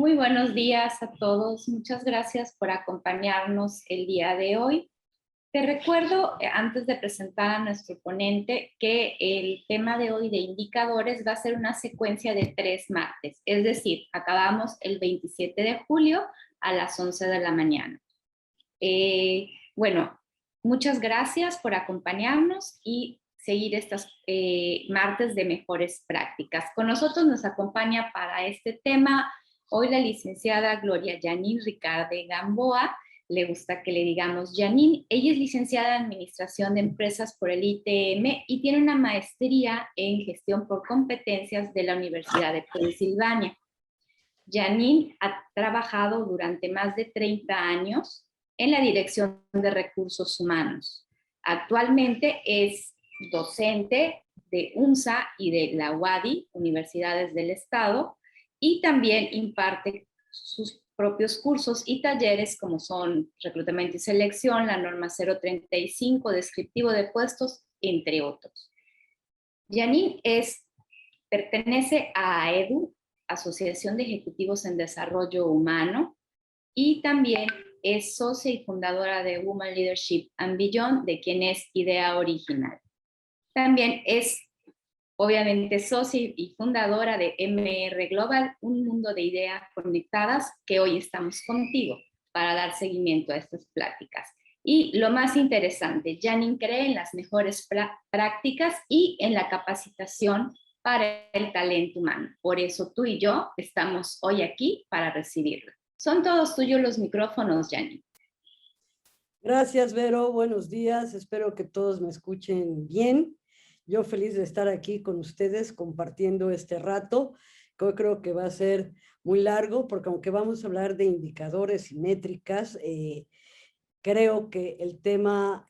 Muy buenos días a todos. Muchas gracias por acompañarnos el día de hoy. Te recuerdo, antes de presentar a nuestro ponente, que el tema de hoy de indicadores va a ser una secuencia de 3 martes. Es decir, acabamos el 27 de julio a las 11 de la mañana. Bueno, muchas gracias por acompañarnos y seguir estas martes de mejores prácticas. Con nosotros nos acompaña para este tema hoy la licenciada Gloria Janine Ricarde Gamboa. Le gusta que le digamos Janine. Ella es licenciada en Administración de Empresas por el ITM y tiene una maestría en Gestión por Competencias de la Universidad de Pensilvania. Janine ha trabajado durante más de 30 años en la Dirección de Recursos Humanos. Actualmente es docente de UNSA y de la UADY, Universidades del Estado, y también imparte sus propios cursos y talleres como son reclutamiento y selección, la norma 035, descriptivo de puestos, entre otros. Janine pertenece a AEDU, Asociación de Ejecutivos en Desarrollo Humano, y también es socia y fundadora de Women Leadership and Beyond, de quien es idea original. También es, obviamente, socia y fundadora de MR Global, un mundo de ideas conectadas, que hoy estamos contigo para dar seguimiento a estas pláticas. Y lo más interesante, Janine cree en las mejores prácticas y en la capacitación para el talento humano. Por eso tú y yo estamos hoy aquí para recibirlo. Son todos tuyos los micrófonos, Janine. Gracias, Vero. Buenos días. Espero que todos me escuchen bien. Yo feliz de estar aquí con ustedes compartiendo este rato, que hoy creo que va a ser muy largo, porque aunque vamos a hablar de indicadores y métricas, creo que el tema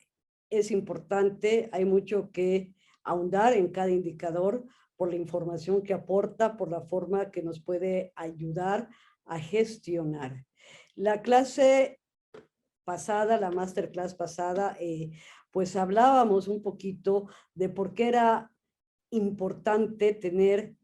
es importante. Hay mucho que ahondar en cada indicador por la información que aporta, por la forma que nos puede ayudar a gestionar. La clase pasada, la masterclass pasada, pues hablábamos un poquito de por qué era importante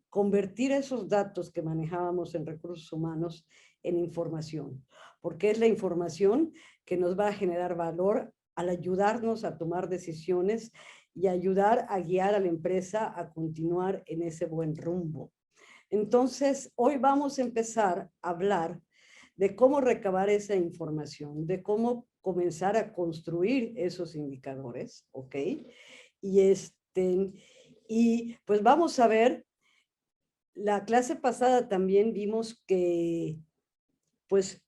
convertir esos datos que manejábamos en recursos humanos en información, porque es la información que nos va a generar valor al ayudarnos a tomar decisiones y ayudar a guiar a la empresa a continuar en ese buen rumbo. Entonces, hoy vamos a empezar a hablar de cómo recabar esa información, de cómo comenzar a construir esos indicadores, ¿ok? Y pues vamos a ver, la clase pasada también vimos que pues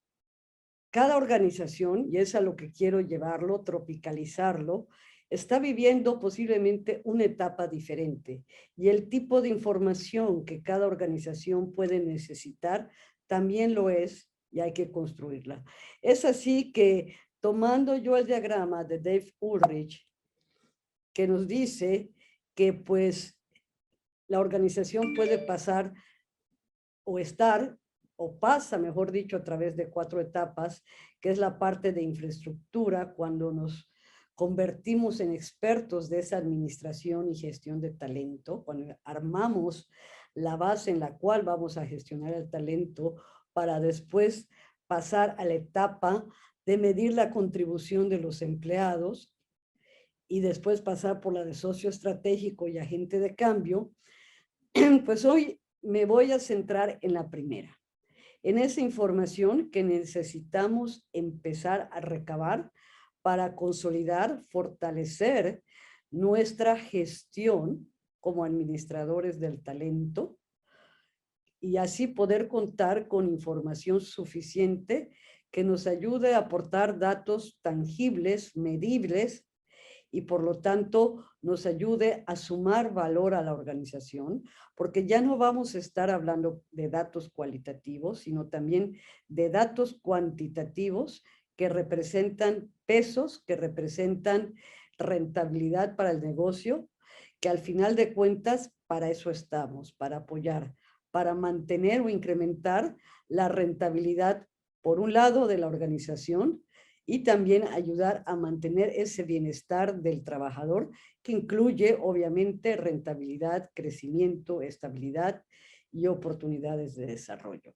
cada organización, y es a lo que quiero llevarlo, tropicalizarlo, está viviendo posiblemente una etapa diferente, y el tipo de información que cada organización puede necesitar también lo es, y hay que construirla. Es así que, tomando yo el diagrama de Dave Ulrich, que nos dice que pues la organización puede pasar o estar, o pasa, mejor dicho, a través de 4 etapas, que es la parte de infraestructura, cuando nos convertimos en expertos de esa administración y gestión de talento, cuando armamos la base en la cual vamos a gestionar el talento para después pasar a la etapa de medir la contribución de los empleados y después pasar por la de socio estratégico y agente de cambio. Pues hoy me voy a centrar en la primera, en esa información que necesitamos empezar a recabar para consolidar, fortalecer nuestra gestión como administradores del talento y así poder contar con información suficiente que nos ayude a aportar datos tangibles, medibles, y por lo tanto nos ayude a sumar valor a la organización, porque ya no vamos a estar hablando de datos cualitativos, sino también de datos cuantitativos que representan pesos, que representan rentabilidad para el negocio, que al final de cuentas para eso estamos, para apoyar, para mantener o incrementar la rentabilidad, por un lado, de la organización, y también ayudar a mantener ese bienestar del trabajador, que incluye obviamente rentabilidad, crecimiento, estabilidad y oportunidades de desarrollo.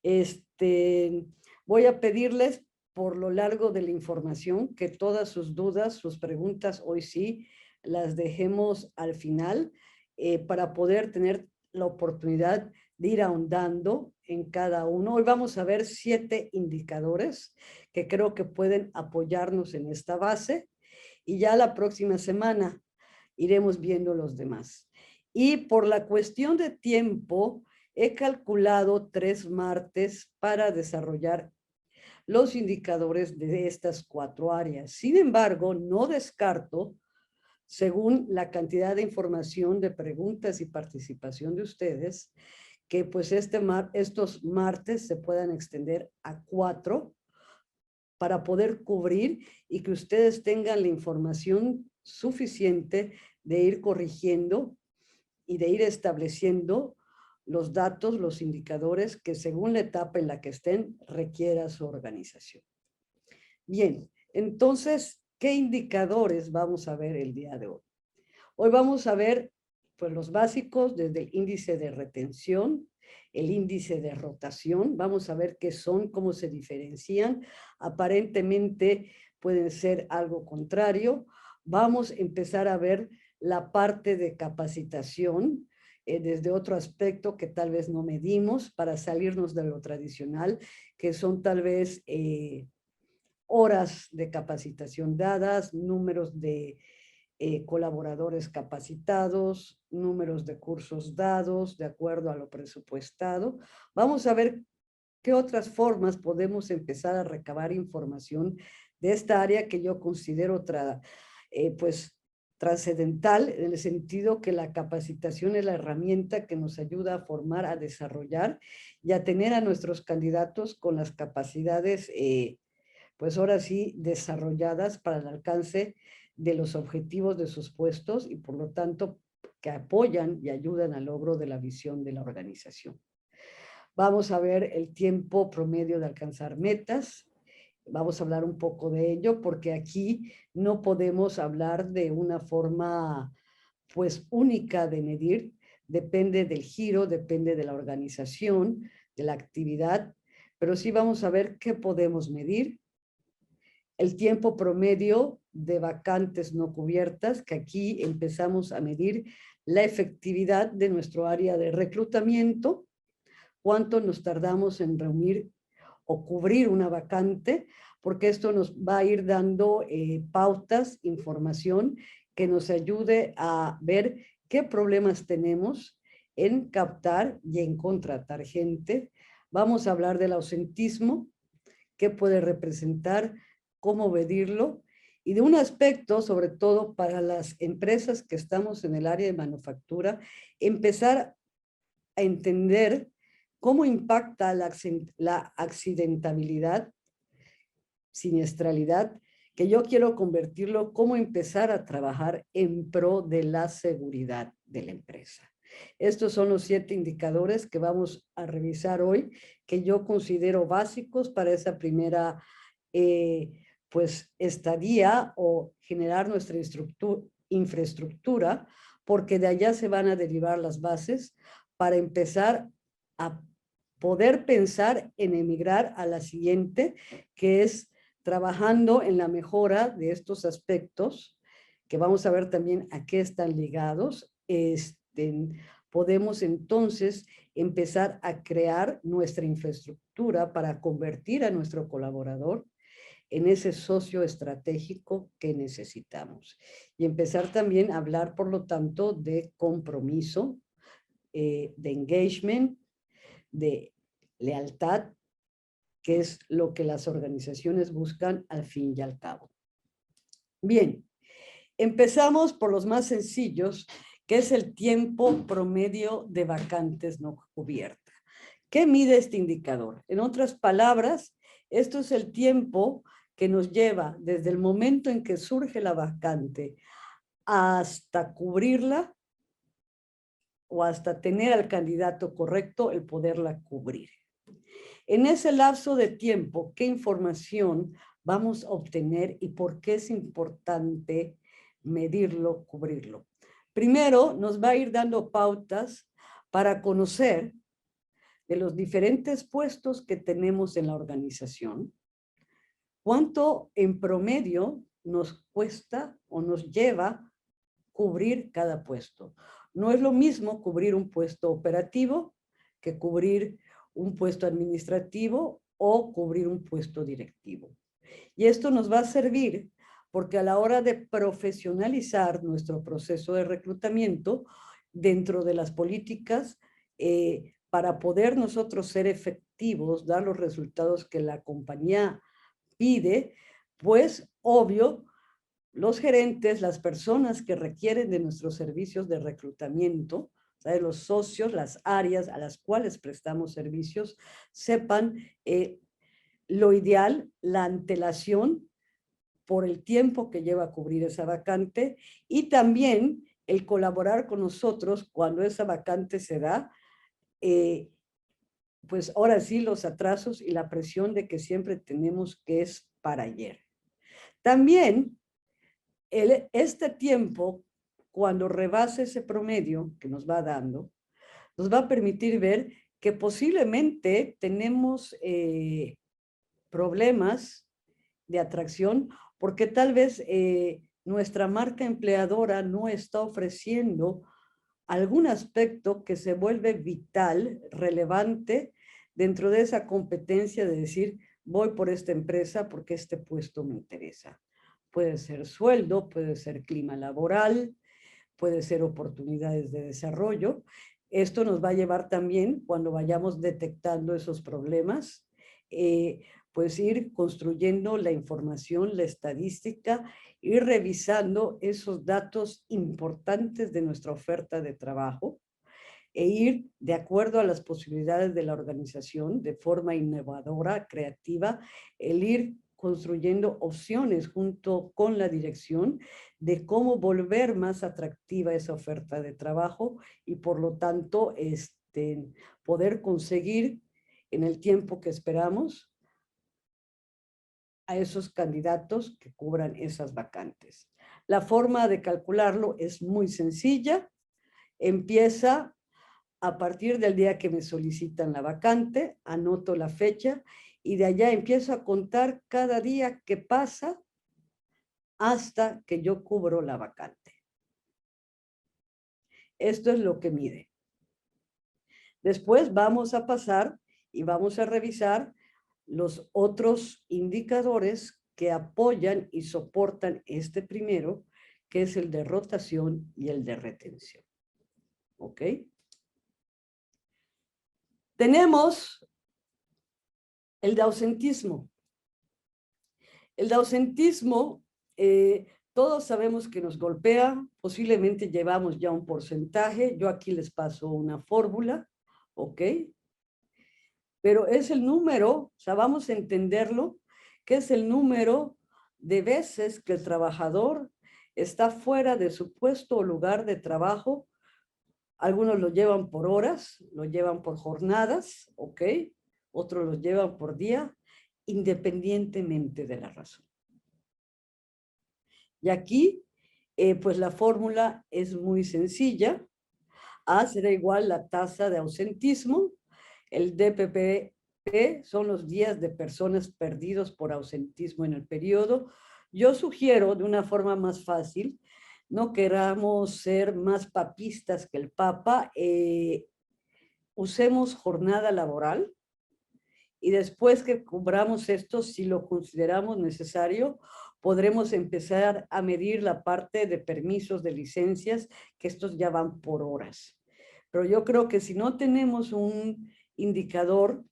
Voy a pedirles por lo largo de la información que todas sus dudas, sus preguntas, hoy sí, las dejemos al final para poder tener la oportunidad de ir ahondando en cada uno. Hoy vamos a ver 7 indicadores que creo que pueden apoyarnos en esta base y ya la próxima semana iremos viendo los demás. Y por la cuestión de tiempo, he calculado 3 martes para desarrollar los indicadores de estas 4 áreas. Sin embargo, no descarto, según la cantidad de información, de preguntas y participación de ustedes, que pues estos martes se puedan extender a 4 para poder cubrir y que ustedes tengan la información suficiente de ir corrigiendo y de ir estableciendo los datos, los indicadores que según la etapa en la que estén requiera su organización. Bien, entonces, ¿qué indicadores vamos a ver el día de hoy? Hoy vamos a ver pues, los básicos desde el índice de retención, el índice de rotación. Vamos a ver qué son, cómo se diferencian. Aparentemente pueden ser algo contrario. Vamos a empezar a ver la parte de capacitación desde otro aspecto que tal vez no medimos para salirnos de lo tradicional, que son tal vez horas de capacitación dadas, números de colaboradores capacitados, números de cursos dados de acuerdo a lo presupuestado. Vamos a ver qué otras formas podemos empezar a recabar información de esta área que yo considero pues trascendental en el sentido que la capacitación es la herramienta que nos ayuda a formar, a desarrollar y a tener a nuestros candidatos con las capacidades pues ahora sí desarrolladas para el alcance de los objetivos de sus puestos y por lo tanto que apoyan y ayudan al logro de la visión de la organización. Vamos a ver el tiempo promedio de alcanzar metas. Vamos a hablar un poco de ello porque aquí no podemos hablar de una forma pues única de medir. Depende del giro, depende de la organización, de la actividad, pero sí vamos a ver qué podemos medir. El tiempo promedio de vacantes no cubiertas, que aquí empezamos a medir la efectividad de nuestro área de reclutamiento, cuánto nos tardamos en reunir o cubrir una vacante, porque esto nos va a ir dando pautas, información que nos ayude a ver qué problemas tenemos en captar y en contratar gente. Vamos a hablar del ausentismo, qué puede representar, cómo medirlo, y de un aspecto, sobre todo para las empresas que estamos en el área de manufactura, empezar a entender cómo impacta la accidentabilidad, siniestralidad, que yo quiero convertirlo, cómo empezar a trabajar en pro de la seguridad de la empresa. Estos son los 7 indicadores que vamos a revisar hoy, que yo considero básicos para esa primera pues estadía o generar nuestra infraestructura, porque de allá se van a derivar las bases para empezar a poder pensar en emigrar a la siguiente, que es trabajando en la mejora de estos aspectos, que vamos a ver también a qué están ligados. Podemos entonces empezar a crear nuestra infraestructura para convertir a nuestro colaborador en ese socio estratégico que necesitamos. Y empezar también a hablar, por lo tanto, de compromiso, de engagement, de lealtad, que es lo que las organizaciones buscan al fin y al cabo. Bien, empezamos por los más sencillos, que es el tiempo promedio de vacantes no cubiertas. ¿Qué mide este indicador? En otras palabras, esto es el tiempo que nos lleva desde el momento en que surge la vacante hasta cubrirla o hasta tener al candidato correcto, el poderla cubrir. En ese lapso de tiempo, ¿qué información vamos a obtener y por qué es importante medirlo, cubrirlo? Primero, nos va a ir dando pautas para conocer de los diferentes puestos que tenemos en la organización, cuánto en promedio nos cuesta o nos lleva cubrir cada puesto. No es lo mismo cubrir un puesto operativo que cubrir un puesto administrativo o cubrir un puesto directivo. Y esto nos va a servir porque a la hora de profesionalizar nuestro proceso de reclutamiento dentro de las políticas, para poder nosotros ser efectivos, dar los resultados que la compañía pide, pues obvio, los gerentes, las personas que requieren de nuestros servicios de reclutamiento, ¿sabes? Los socios, las áreas a las cuales prestamos servicios, sepan lo ideal, la antelación por el tiempo que lleva a cubrir esa vacante y también el colaborar con nosotros cuando esa vacante se da, pues ahora sí los atrasos y la presión de que siempre tenemos que es para ayer. También este tiempo, cuando rebase ese promedio que nos va dando, nos va a permitir ver que posiblemente tenemos problemas de atracción porque tal vez nuestra marca empleadora no está ofreciendo algún aspecto que se vuelve vital, relevante dentro de esa competencia de decir, voy por esta empresa porque este puesto me interesa. Puede ser sueldo, puede ser clima laboral, puede ser oportunidades de desarrollo. Esto nos va a llevar también, cuando vayamos detectando esos problemas, pues ir construyendo la información, la estadística, ir revisando esos datos importantes de nuestra oferta de trabajo e ir de acuerdo a las posibilidades de la organización de forma innovadora, creativa, el ir construyendo opciones junto con la dirección de cómo volver más atractiva esa oferta de trabajo y por lo tanto poder conseguir en el tiempo que esperamos a esos candidatos que cubran esas vacantes. La forma de calcularlo es muy sencilla. Empieza a partir del día que me solicitan la vacante, anoto la fecha y de allá empiezo a contar cada día que pasa hasta que yo cubro la vacante. Esto es lo que mide. Después vamos a pasar y vamos a revisar los otros indicadores que apoyan y soportan este primero, que es el de rotación y el de retención. ¿Ok? Tenemos el de ausentismo. El de ausentismo, todos sabemos que nos golpea, posiblemente llevamos ya un porcentaje, yo aquí les paso una fórmula, ¿ok? Pero es el número, o sea, vamos a entenderlo, que es el número de veces que el trabajador está fuera de su puesto o lugar de trabajo. Algunos lo llevan por horas, lo llevan por jornadas, ¿ok? Otros lo llevan por día, independientemente de la razón. Y aquí, pues la fórmula es muy sencilla. A será igual la tasa de ausentismo. El DPP son los días de personas perdidos por ausentismo en el periodo. Yo sugiero de una forma más fácil, no queramos ser más papistas que el Papa, usemos jornada laboral y después que cubramos esto, si lo consideramos necesario, podremos empezar a medir la parte de permisos de licencias, que estos ya van por horas. Pero yo creo que si no tenemos un indicador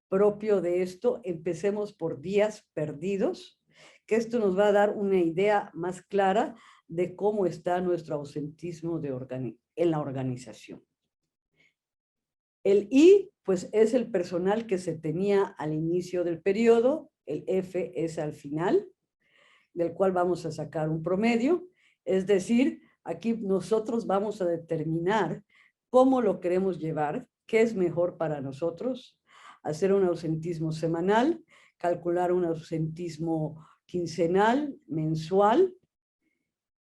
propio de esto, empecemos por días perdidos, que esto nos va a dar una idea más clara de cómo está nuestro ausentismo en la organización. El I, pues es el personal que se tenía al inicio del periodo, el F es al final, del cual vamos a sacar un promedio, es decir, aquí nosotros vamos a determinar cómo lo queremos llevar, qué es mejor para nosotros, hacer un ausentismo semanal, calcular un ausentismo quincenal, mensual.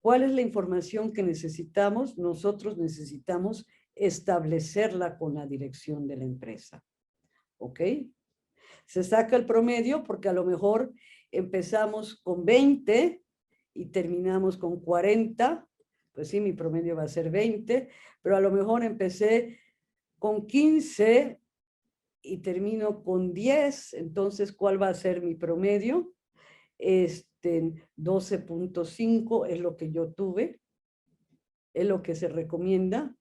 ¿Cuál es la información que necesitamos? Nosotros necesitamos establecerla con la dirección de la empresa. ¿Ok? Se saca el promedio porque a lo mejor empezamos con 20 y terminamos con 40. Pues sí, mi promedio va a ser 20, pero a lo mejor empecé con 15 y termino con 10. Entonces, ¿cuál va a ser mi promedio? 12.5 es lo que yo tuve, es lo que se recomienda.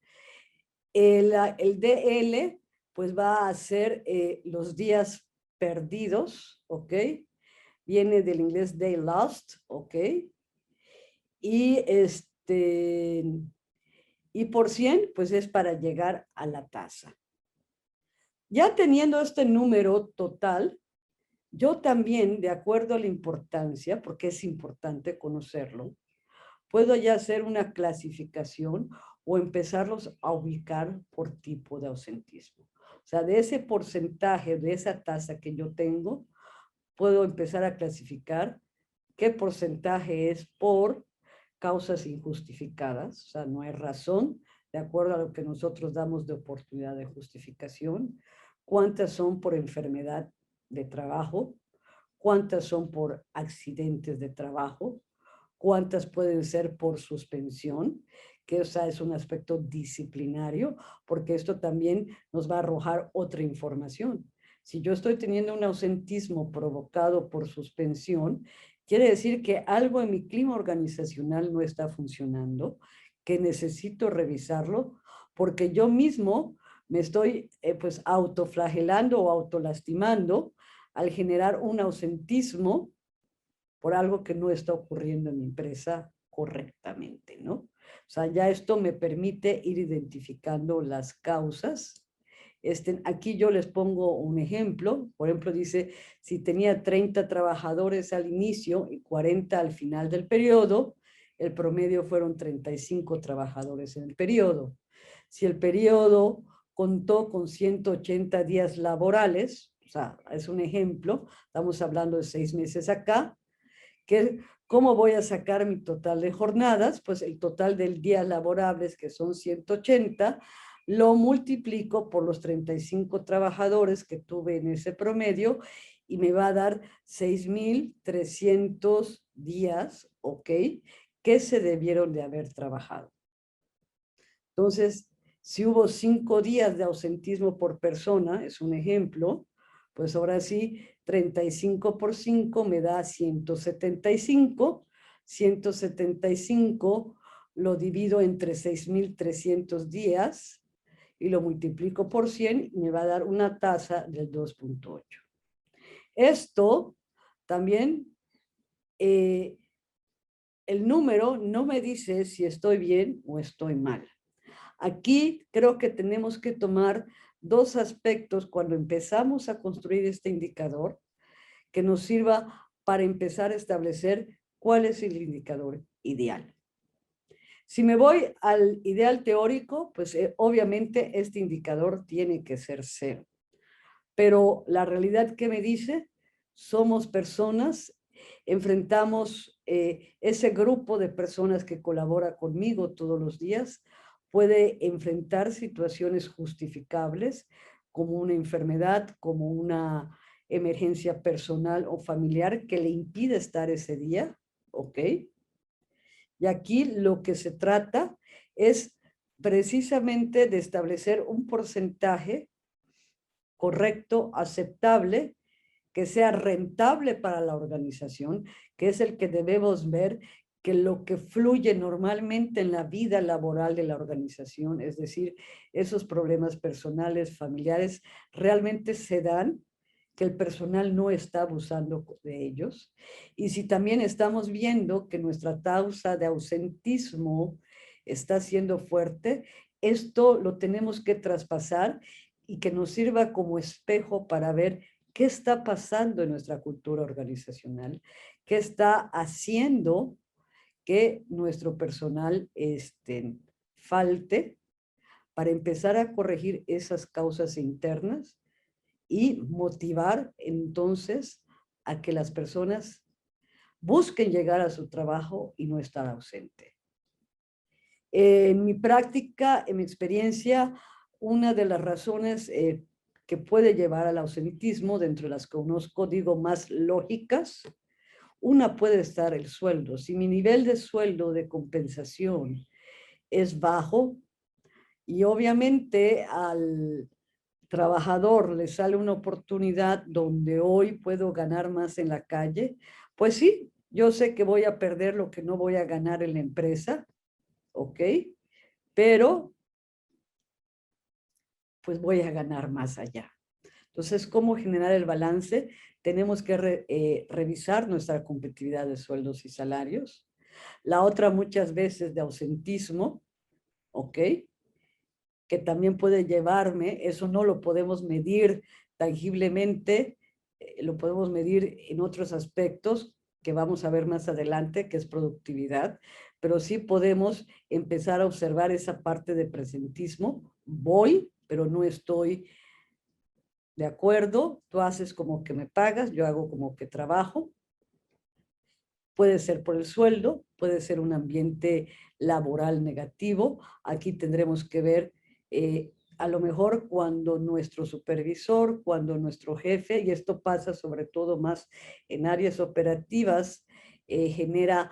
El DL, pues va a ser los días perdidos, ¿ok? Viene del inglés day lost, ¿ok? Y y por 100, pues es para llegar a la tasa. Ya teniendo este número total, yo también, de acuerdo a la importancia, porque es importante conocerlo, puedo ya hacer una clasificación o empezarlos a ubicar por tipo de ausentismo. O sea, de ese porcentaje, de esa tasa que yo tengo, puedo empezar a clasificar qué porcentaje es por causas injustificadas, o sea, no hay razón, de acuerdo a lo que nosotros damos de oportunidad de justificación, cuántas son por enfermedad de trabajo, cuántas son por accidentes de trabajo, cuántas pueden ser por suspensión, que es un aspecto disciplinario, porque esto también nos va a arrojar otra información. Si yo estoy teniendo un ausentismo provocado por suspensión, quiere decir que algo en mi clima organizacional no está funcionando, que necesito revisarlo, porque yo mismo me estoy pues autoflagelando o autolastimando al generar un ausentismo por algo que no está ocurriendo en mi empresa correctamente, ¿no? O sea, ya esto me permite ir identificando las causas. Aquí yo les pongo un ejemplo. Por ejemplo, dice, si tenía 30 trabajadores al inicio y 40 al final del periodo, el promedio fueron 35 trabajadores en el periodo. Si el periodo contó con 180 días laborales, o sea, es un ejemplo, estamos hablando de 6 meses acá, ¿cómo voy a sacar mi total de jornadas? Pues el total del días laborables, que son 180, lo multiplico por los 35 trabajadores que tuve en ese promedio y me va a dar 6.300 días, ¿ok? Que se debieron de haber trabajado. Entonces, si hubo 5 días de ausentismo por persona, es un ejemplo, pues ahora sí, 35 por 5 me da 175. 175 lo divido entre 6.300 días y lo multiplico por 100 y me va a dar una tasa del 2.8. Esto también, el número no me dice si estoy bien o estoy mal. Aquí creo que tenemos que tomar dos aspectos cuando empezamos a construir este indicador que nos sirva para empezar a establecer cuál es el indicador ideal. Si me voy al ideal teórico, pues obviamente este indicador tiene que ser 0. Pero la realidad que me dice, somos personas, enfrentamos ese grupo de personas que colabora conmigo todos los días, puede enfrentar situaciones justificables como una enfermedad, como una emergencia personal o familiar que le impide estar ese día, ¿ok? Y aquí lo que se trata es precisamente de establecer un porcentaje correcto, aceptable, que sea rentable para la organización, que es el que debemos ver, que lo que fluye normalmente en la vida laboral de la organización, es decir, esos problemas personales, familiares, realmente se dan, que el personal no está abusando de ellos. Y si también estamos viendo que nuestra tasa de ausentismo está siendo fuerte, esto lo tenemos que traspasar y que nos sirva como espejo para ver qué está pasando en nuestra cultura organizacional, qué está haciendo que nuestro personal falte para empezar a corregir esas causas internas y motivar entonces a que las personas busquen llegar a su trabajo y no estar ausente. En mi práctica, en mi experiencia, una de las razones que puede llevar al ausentismo, dentro de las que conozco, digo, más lógicas, una puede estar el sueldo. Si mi nivel de sueldo de compensación es bajo y obviamente al trabajador le sale una oportunidad donde hoy puedo ganar más en la calle, pues sí, yo sé que voy a perder lo que no voy a ganar en la empresa, ¿ok? Pero pues voy a ganar más allá. Entonces, ¿cómo generar el balance? Tenemos que revisar nuestra competitividad de sueldos y salarios. La otra muchas veces de ausentismo, ¿ok? Que también puede llevarme, eso no lo podemos medir tangiblemente, lo podemos medir en otros aspectos que vamos a ver más adelante, que es productividad, pero sí podemos empezar a observar esa parte de presentismo. Voy, pero no estoy de acuerdo, tú haces como que me pagas, yo hago como que trabajo. Puede ser por el sueldo, puede ser un ambiente laboral negativo. Aquí tendremos que ver, a lo mejor cuando nuestro supervisor, cuando nuestro jefe, y esto pasa sobre todo más en áreas operativas, genera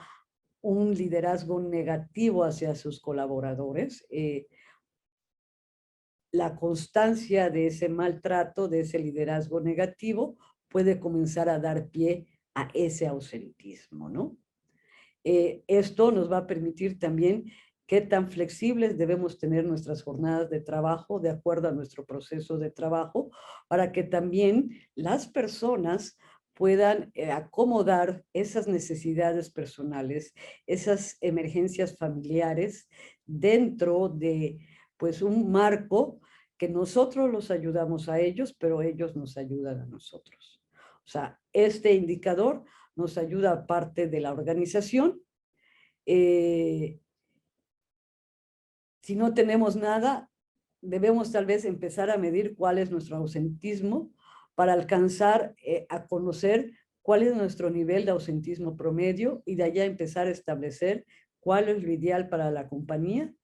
un liderazgo negativo hacia sus colaboradores. La constancia de ese maltrato, de ese liderazgo negativo, puede comenzar a dar pie a ese ausentismo, ¿no? Esto nos va a permitir también qué tan flexibles debemos tener nuestras jornadas de trabajo de acuerdo a nuestro proceso de trabajo, para que también las personas puedan acomodar esas necesidades personales, esas emergencias familiares dentro de pues un marco que nosotros los ayudamos a ellos, pero ellos nos ayudan a nosotros. O sea, este indicador nos ayuda a parte de la organización. Si no tenemos nada, debemos tal vez empezar a medir cuál es nuestro ausentismo para alcanzar a conocer cuál es nuestro nivel de ausentismo promedio y de allá empezar a establecer cuál es lo ideal para la compañía.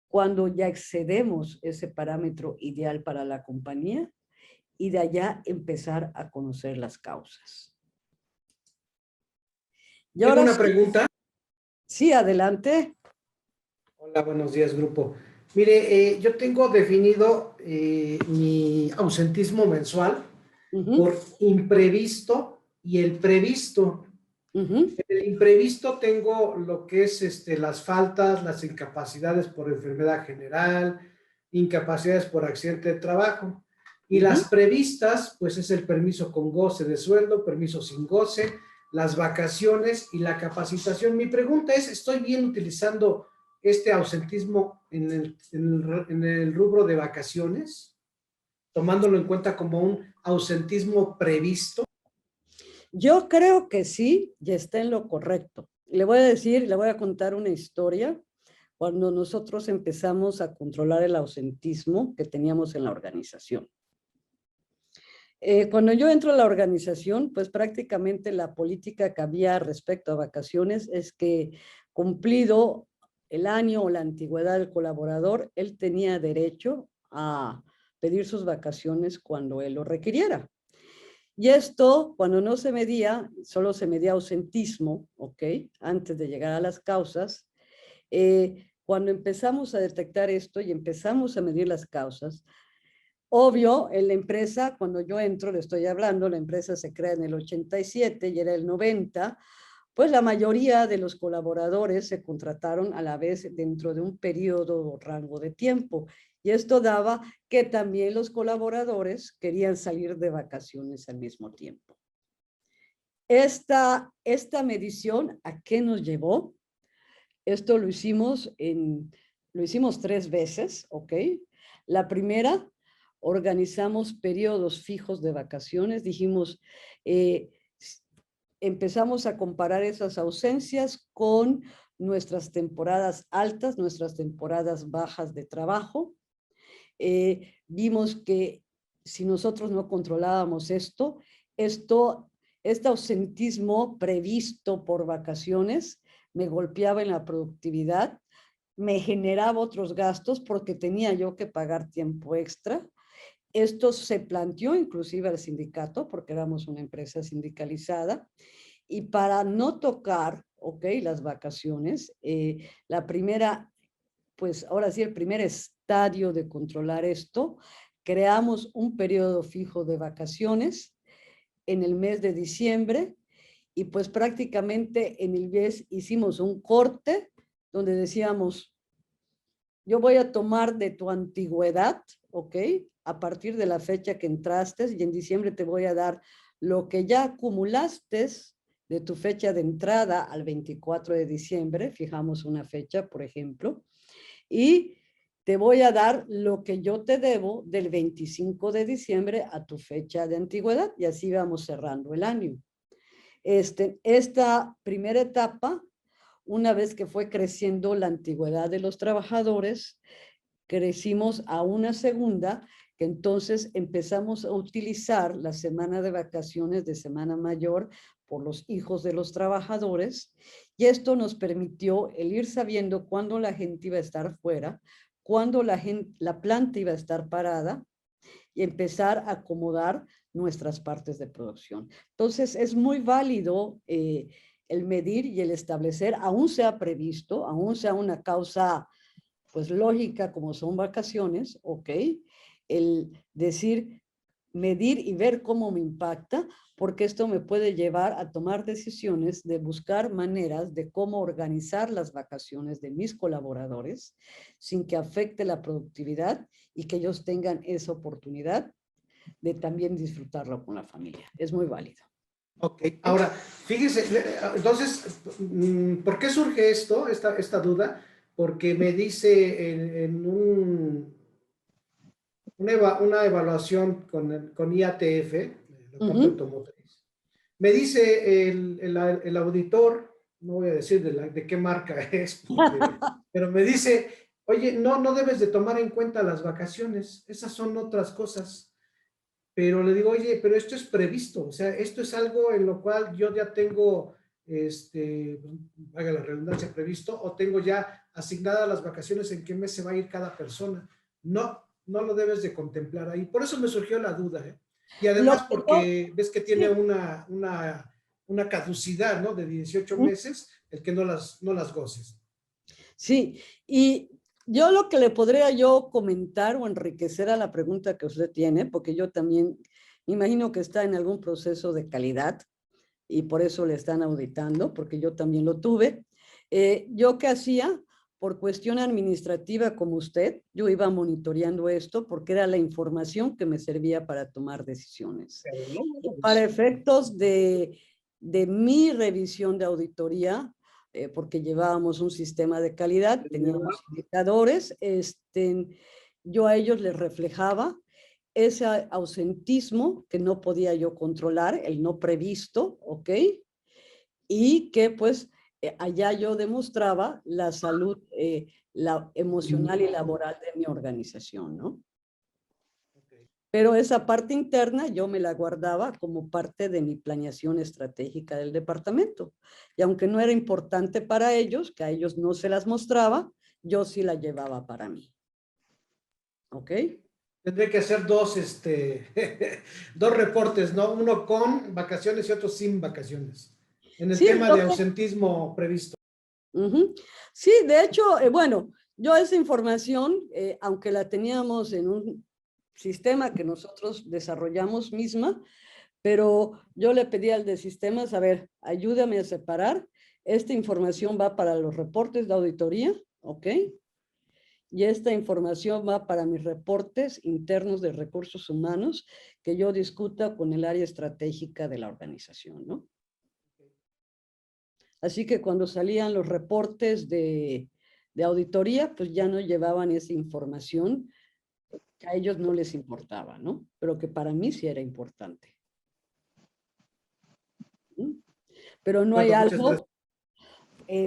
Cuando ya excedemos ese parámetro ideal para la compañía y de allá empezar a conocer las causas. Y Tengo ahora una sí, pregunta. sí, adelante. Hola, buenos días, grupo. Mire, yo tengo definido mi ausentismo mensual por imprevisto y el previsto. En el imprevisto tengo lo que es las faltas, las incapacidades por enfermedad general, incapacidades por accidente de trabajo. Y las previstas, pues es el permiso con goce de sueldo, permiso sin goce, las vacaciones y la capacitación. Mi pregunta es, ¿estoy bien utilizando este ausentismo en el rubro de vacaciones, tomándolo en cuenta como un ausentismo previsto? Yo creo que sí, y está en lo correcto. Le voy a decir, le voy a contar una historia. Cuando nosotros empezamos a controlar el ausentismo que teníamos en la organización. Cuando yo entro a la organización, pues prácticamente la política que había respecto a vacaciones es que, cumplido el año o la antigüedad del colaborador, él tenía derecho a pedir sus vacaciones cuando él lo requiriera. Y esto, cuando no se medía, solo se medía ausentismo, ¿ok? Antes de llegar a las causas. Cuando empezamos a detectar esto y empezamos a medir las causas, obvio, en la empresa, cuando yo entro, le estoy hablando, la empresa se crea en el 87 y era el 90, pues la mayoría de los colaboradores se contrataron a la vez dentro de un periodo o rango de tiempo. Y esto daba que también los colaboradores querían salir de vacaciones al mismo tiempo. Esta medición, ¿a qué nos llevó? Esto lo hicimos 3 veces, ¿ok? La primera, organizamos periodos fijos de vacaciones. Dijimos, empezamos a comparar esas ausencias con nuestras temporadas altas, nuestras temporadas bajas de trabajo. Vimos que si nosotros no controlábamos este ausentismo previsto por vacaciones me golpeaba en la productividad, me generaba otros gastos porque tenía yo que pagar tiempo extra. Esto se planteó inclusive al sindicato porque éramos una empresa sindicalizada y para no tocar, ok, las vacaciones, la primera, pues ahora sí, el primer estadio de controlar esto, creamos un periodo fijo de vacaciones en el mes de diciembre y pues prácticamente en el mes hicimos un corte donde decíamos, yo voy a tomar de tu antigüedad, ¿ok? A partir de la fecha que entraste y en diciembre te voy a dar lo que ya acumulaste de tu fecha de entrada al 24 de diciembre, fijamos una fecha, por ejemplo, y te voy a dar lo que yo te debo del 25 de diciembre a tu fecha de antigüedad y así vamos cerrando el año. Esta primera etapa, una vez que fue creciendo la antigüedad de los trabajadores, crecimos a una segunda, que entonces empezamos a utilizar la semana de vacaciones de semana mayor por los hijos de los trabajadores, y esto nos permitió el ir sabiendo cuándo la gente iba a estar fuera, cuándo la planta iba a estar parada, y empezar a acomodar nuestras partes de producción. Entonces, es muy válido el medir y el establecer, aún sea previsto, aún sea una causa pues lógica como son vacaciones, ok, el decir, medir y ver cómo me impacta, porque esto me puede llevar a tomar decisiones de buscar maneras de cómo organizar las vacaciones de mis colaboradores sin que afecte la productividad y que ellos tengan esa oportunidad de también disfrutarlo con la familia. Es muy válido. Ok, ahora, fíjese, entonces, ¿por qué surge esta duda? Porque me dice una evaluación con IATF, la parte automotriz, me dice el auditor, no voy a decir de qué marca es, pero me dice, oye, no debes de tomar en cuenta las vacaciones, esas son otras cosas. Pero le digo, oye, pero esto es previsto, o sea, esto es algo en lo cual yo ya tengo, haga la redundancia, previsto, o tengo ya asignadas las vacaciones en qué mes se va a ir cada persona. No lo debes de contemplar ahí. Por eso me surgió la duda, ¿eh? Y además porque ves que tiene una caducidad, ¿no? De 18 meses, el que no las goces. Sí, y yo lo que le podría yo comentar o enriquecer a la pregunta que usted tiene, porque yo también me imagino que está en algún proceso de calidad y por eso le están auditando, porque yo también lo tuve. ¿Yo qué hacía? Por cuestión administrativa como usted, yo iba monitoreando esto porque era la información que me servía para tomar decisiones. Y para efectos de mi revisión de auditoría, porque llevábamos un sistema de calidad, teníamos indicadores, yo a ellos les reflejaba ese ausentismo que no podía yo controlar, el no previsto, ¿ok? Y que pues allá yo demostraba la salud la emocional y laboral de mi organización, ¿no? Pero esa parte interna yo me la guardaba como parte de mi planeación estratégica del departamento. Y aunque no era importante para ellos, que a ellos no se las mostraba, yo sí la llevaba para mí. ¿Ok? Tendré que hacer dos reportes, ¿no? Uno con vacaciones y otro sin vacaciones. En el tema de ausentismo previsto. Sí, de hecho, bueno, yo esa información, aunque la teníamos en un sistema que nosotros desarrollamos misma, pero yo le pedí al de sistemas, a ver, ayúdame a separar, esta información va para los reportes de auditoría, ¿ok? Y esta información va para mis reportes internos de recursos humanos que yo discuta con el área estratégica de la organización, ¿no? Así que cuando salían los reportes de auditoría, pues ya no llevaban esa información que a ellos no les importaba, ¿no? Pero que para mí sí era importante. Pero no hay algo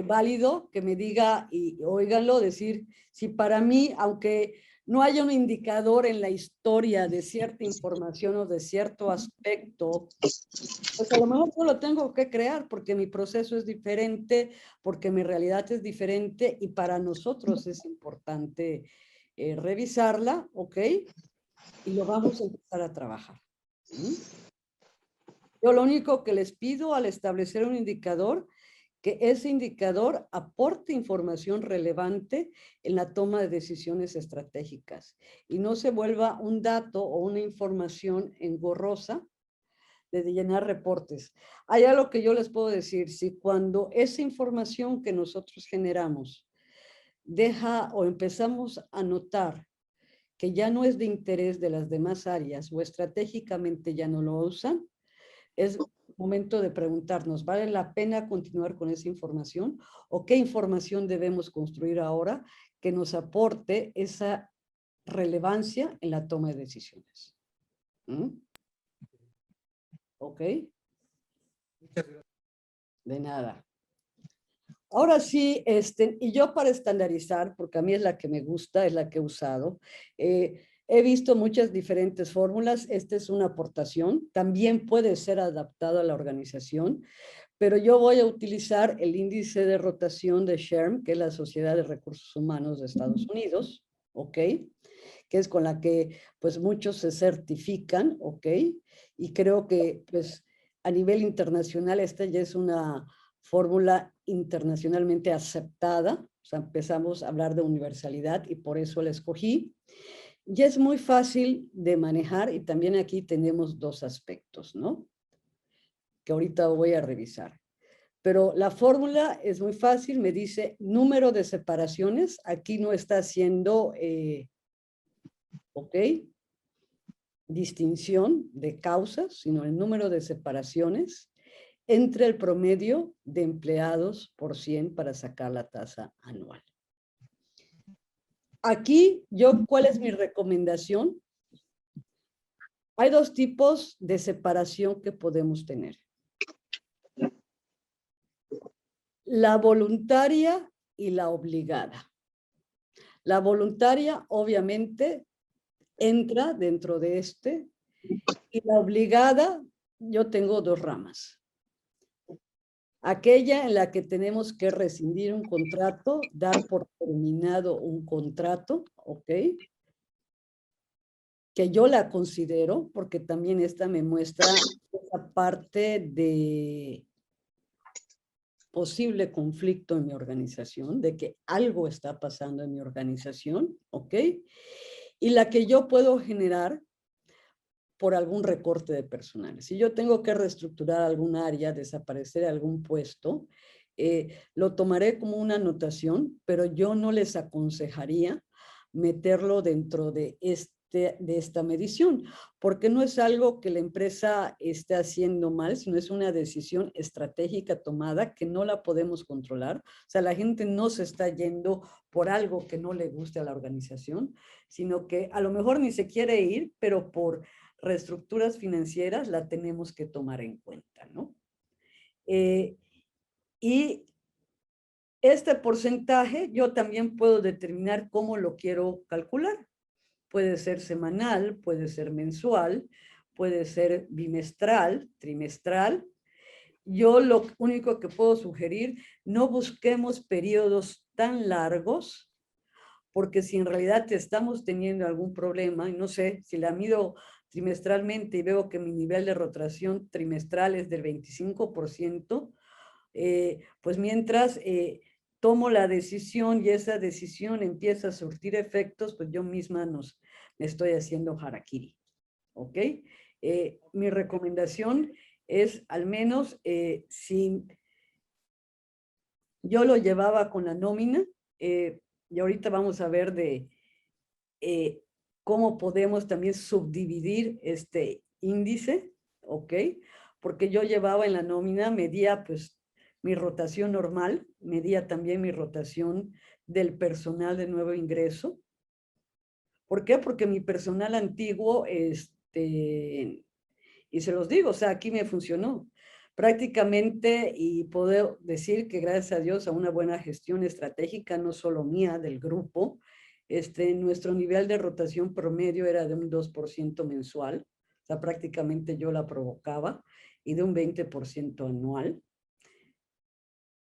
válido que me diga, y óiganlo, decir, si para mí, aunque no haya un indicador en la historia de cierta información o de cierto aspecto, pues a lo mejor yo lo tengo que crear porque mi proceso es diferente, porque mi realidad es diferente y para nosotros es importante revisarla, ¿ok? Y lo vamos a empezar a trabajar. ¿Sí? Yo lo único que les pido al establecer un indicador, que ese indicador aporte información relevante en la toma de decisiones estratégicas y no se vuelva un dato o una información engorrosa de llenar reportes. Hay algo que yo les puedo decir, si cuando esa información que nosotros generamos deja o empezamos a notar que ya no es de interés de las demás áreas o estratégicamente ya no lo usan, es momento de preguntarnos, ¿vale la pena continuar con esa información? ¿O qué información debemos construir ahora que nos aporte esa relevancia en la toma de decisiones? ¿Mm? ¿Ok? De nada. Ahora sí, y yo para estandarizar, porque a mí es la que me gusta, es la que he usado, he visto muchas diferentes fórmulas. Esta es una aportación, también puede ser adaptado a la organización, pero yo voy a utilizar el índice de rotación de SHRM, que es la Sociedad de Recursos Humanos de Estados Unidos, ¿ok? Que es con la que pues muchos se certifican, ¿ok? Y creo que pues a nivel internacional esta ya es una fórmula internacionalmente aceptada, o sea, empezamos a hablar de universalidad y por eso la escogí. Y es muy fácil de manejar y también aquí tenemos dos aspectos, ¿no? Que ahorita voy a revisar. Pero la fórmula es muy fácil, me dice número de separaciones, aquí no está haciendo, ¿ok? Distinción de causas, sino el número de separaciones entre el promedio de empleados por 100 para sacar la tasa anual. Aquí, ¿cuál es mi recomendación? Hay dos tipos de separación que podemos tener. La voluntaria y la obligada. La voluntaria, obviamente, entra dentro de y la obligada, yo tengo dos ramas. Aquella en la que tenemos que rescindir un contrato, dar por terminado un contrato, ¿ok? Que yo la considero, porque también esta me muestra esa parte de posible conflicto en mi organización, de que algo está pasando en mi organización, ¿ok? Y la que yo puedo generar por algún recorte de personal. Si yo tengo que reestructurar algún área, desaparecer algún puesto, lo tomaré como una anotación, pero yo no les aconsejaría meterlo dentro de esta medición, porque no es algo que la empresa esté haciendo mal, sino es una decisión estratégica tomada que no la podemos controlar. O sea, la gente no se está yendo por algo que no le guste a la organización, sino que a lo mejor ni se quiere ir, pero por reestructuras financieras la tenemos que tomar en cuenta, ¿no? Y este porcentaje yo también puedo determinar cómo lo quiero calcular. Puede ser semanal, puede ser mensual, puede ser bimestral, trimestral. Yo lo único que puedo sugerir, no busquemos periodos tan largos, porque si en realidad estamos teniendo algún problema, y no sé, si la mido trimestralmente y veo que mi nivel de rotación trimestral es del 25%, pues mientras tomo la decisión y esa decisión empieza a surtir efectos, pues yo misma me estoy haciendo harakiri, ¿ok? Mi recomendación es al menos si yo lo llevaba con la nómina, y ahorita vamos a ver de cómo podemos también subdividir este índice, ¿ok? Porque yo llevaba en la nómina, medía pues mi rotación normal, medía también mi rotación del personal de nuevo ingreso. ¿Por qué? Porque mi personal antiguo, y se los digo, o sea, aquí me funcionó prácticamente, y puedo decir que gracias a Dios a una buena gestión estratégica, no solo mía, del grupo, nuestro nivel de rotación promedio era de un 2% mensual, o sea, prácticamente yo la provocaba, y de un 20% anual.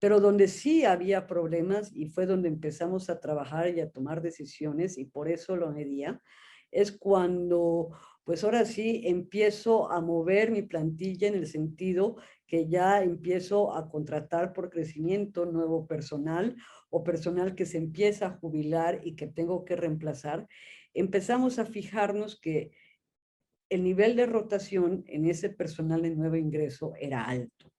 Pero donde sí había problemas, y fue donde empezamos a trabajar y a tomar decisiones, y por eso lo medía, es cuando, pues ahora sí, empiezo a mover mi plantilla en el sentido que ya empiezo a contratar por crecimiento nuevo personal o personal que se empieza a jubilar y que tengo que reemplazar. Empezamos a fijarnos que el nivel de rotación en ese personal de nuevo ingreso era alto.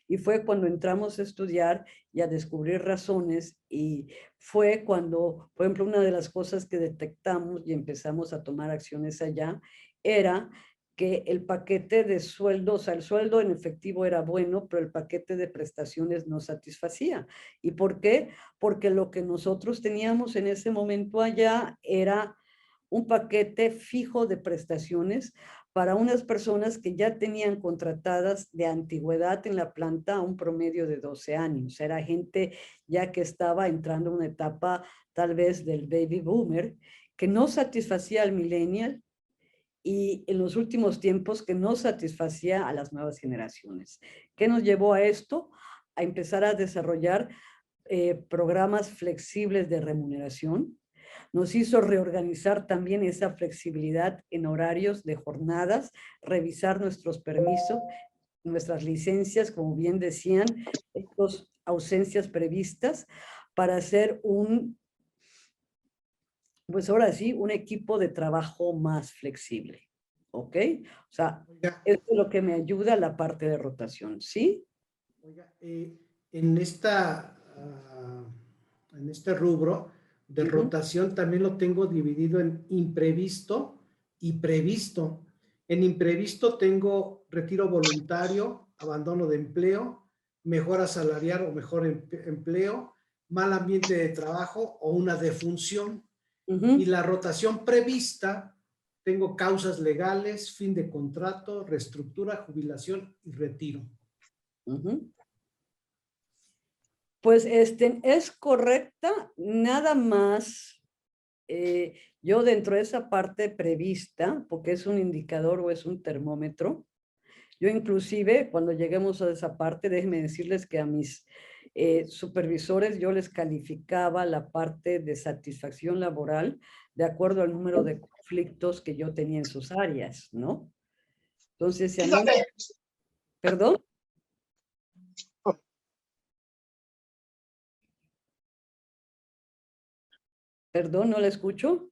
Y fue cuando entramos a estudiar y a descubrir razones, y fue cuando, por ejemplo, una de las cosas que detectamos y empezamos a tomar acciones allá era que el paquete de sueldo, o sea, el sueldo en efectivo era bueno, pero el paquete de prestaciones no satisfacía. ¿Y por qué? Porque lo que nosotros teníamos en ese momento allá era un paquete fijo de prestaciones para unas personas que ya tenían contratadas de antigüedad en la planta a un promedio de 12 años. Era gente ya que estaba entrando en una etapa tal vez del baby boomer, que no satisfacía al millennial, y en los últimos tiempos que no satisfacía a las nuevas generaciones. ¿Qué nos llevó a esto? A empezar a desarrollar programas flexibles de remuneración. Nos hizo reorganizar también esa flexibilidad en horarios de jornadas, revisar nuestros permisos, nuestras licencias, como bien decían, estas ausencias previstas, para hacer pues ahora sí, un equipo de trabajo más flexible. ¿Ok? O sea, Oiga, esto es lo que me ayuda a la parte de rotación, ¿sí? oiga, en en este rubro de rotación también lo tengo dividido en imprevisto y previsto. En imprevisto tengo retiro voluntario, abandono de empleo, mejora salarial o mejor empleo, mal ambiente de trabajo o una defunción. Y la rotación prevista, tengo causas legales, fin de contrato, reestructura, jubilación y retiro. Pues es correcta, nada más yo dentro de esa parte prevista, porque es un indicador o es un termómetro, yo inclusive cuando lleguemos a esa parte, déjenme decirles que a mis supervisores yo les calificaba la parte de satisfacción laboral de acuerdo al número de conflictos que yo tenía en sus áreas, ¿no? Entonces, si a mí, perdón. Perdón, no la escucho.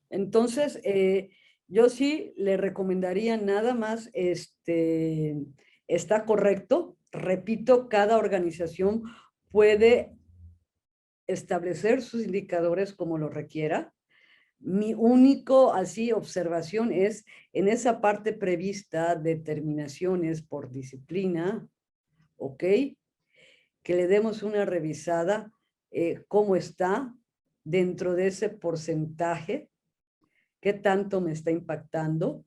Entonces, yo sí le recomendaría nada más, está correcto. Repito, cada organización puede establecer sus indicadores como lo requiera. Mi único así observación es en esa parte prevista, determinaciones por disciplina, ¿ok? Que le demos una revisada, cómo está dentro de ese porcentaje, qué tanto me está impactando,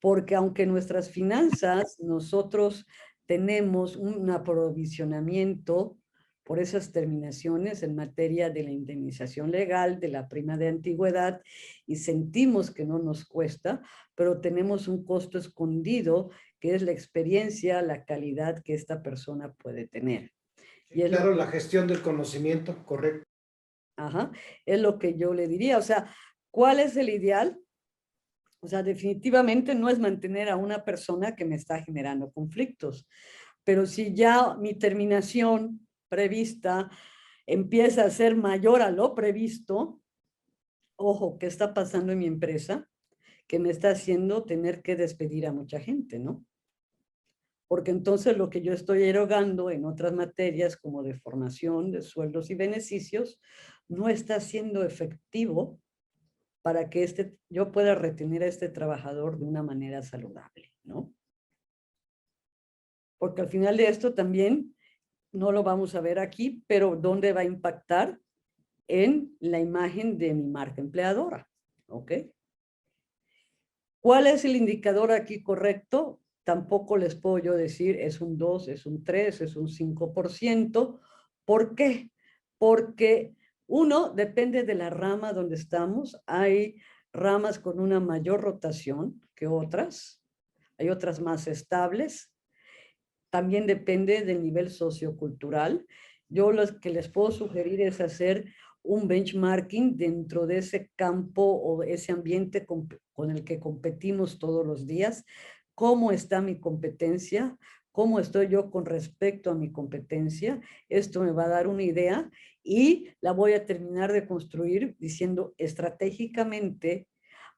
porque aunque nuestras finanzas, nosotros tenemos un aprovisionamiento por esas terminaciones en materia de la indemnización legal, de la prima de antigüedad, y sentimos que no nos cuesta, pero tenemos un costo escondido que es la experiencia, la calidad que esta persona puede tener. Y claro, la gestión del conocimiento, correcto. Ajá, es lo que yo le diría. O sea, ¿cuál es el ideal? O sea, definitivamente no es mantener a una persona que me está generando conflictos. Pero si ya mi terminación prevista empieza a ser mayor a lo previsto, ojo, ¿qué está pasando en mi empresa? Que me está haciendo tener que despedir a mucha gente, ¿no? Porque entonces lo que yo estoy erogando en otras materias como de formación, de sueldos y beneficios, no está siendo efectivo para que yo pueda retener a este trabajador de una manera saludable, ¿no? Porque al final de esto también, no lo vamos a ver aquí, pero ¿dónde va a impactar? En la imagen de mi marca empleadora, ¿ok? ¿Cuál es el indicador aquí correcto? Tampoco les puedo yo decir es un 2, es un 3, es un 5%. ¿Por qué? Porque Uno, depende de la rama donde estamos. Hay ramas con una mayor rotación que otras. Hay otras más estables. También depende del nivel sociocultural. Yo lo que les puedo sugerir es hacer un benchmarking dentro de ese campo o ese ambiente con el que competimos todos los días. ¿Cómo está mi competencia? ¿Cómo estoy yo con respecto a mi competencia? Esto me va a dar una idea y la voy a terminar de construir diciendo estratégicamente,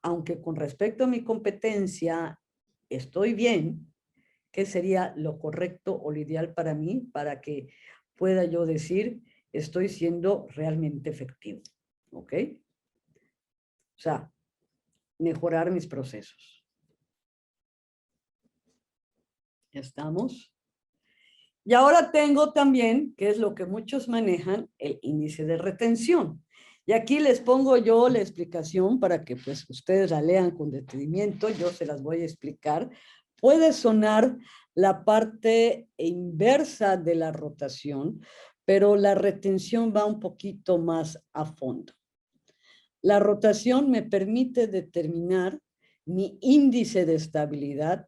aunque con respecto a mi competencia estoy bien, ¿qué sería lo correcto o lo ideal para mí para que pueda yo decir estoy siendo realmente efectivo? ¿Ok? O sea, mejorar mis procesos. ¿Ya estamos? Y ahora tengo también, que es lo que muchos manejan, el índice de retención. Y aquí les pongo yo la explicación para que pues ustedes la lean con detenimiento, yo se las voy a explicar. Puede sonar la parte inversa de la rotación, pero la retención va un poquito más a fondo. La rotación me permite determinar mi índice de estabilidad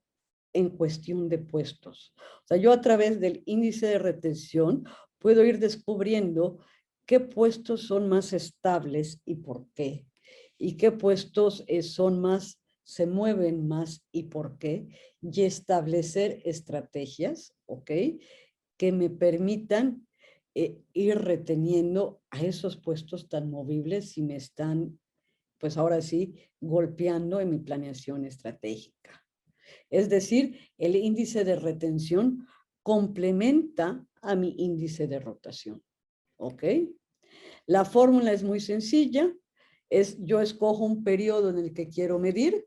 en cuestión de puestos. O sea, yo a través del índice de retención puedo ir descubriendo qué puestos son más estables y por qué. Y qué puestos son más, se mueven más y por qué. Y establecer estrategias, ¿ok? Que me permitan ir reteniendo a esos puestos tan movibles si me están, pues ahora sí, golpeando en mi planeación estratégica. Es decir, el índice de retención complementa a mi índice de rotación. ¿Ok? La fórmula es muy sencilla. Yo escojo un periodo en el que quiero medir.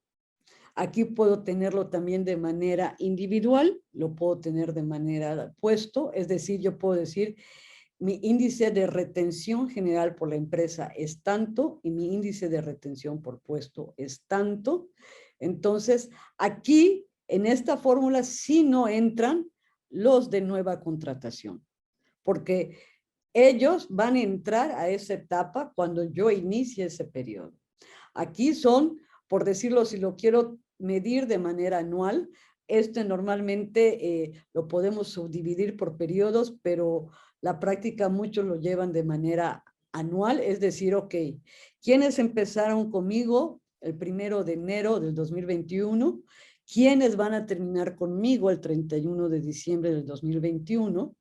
Aquí puedo tenerlo también de manera individual, lo puedo tener de manera puesto, es decir, yo puedo decir mi índice de retención general por la empresa es tanto y mi índice de retención por puesto es tanto. Entonces, aquí en esta fórmula sí no entran los de nueva contratación, porque ellos van a entrar a esa etapa cuando yo inicie ese periodo. Aquí son, por decirlo, si lo quiero medir de manera anual, normalmente lo podemos subdividir por periodos, pero la práctica muchos lo llevan de manera anual, es decir, ok, ¿quiénes empezaron conmigo el 1 de enero del 2021? ¿Quiénes van a terminar conmigo el 31 de diciembre del 2021?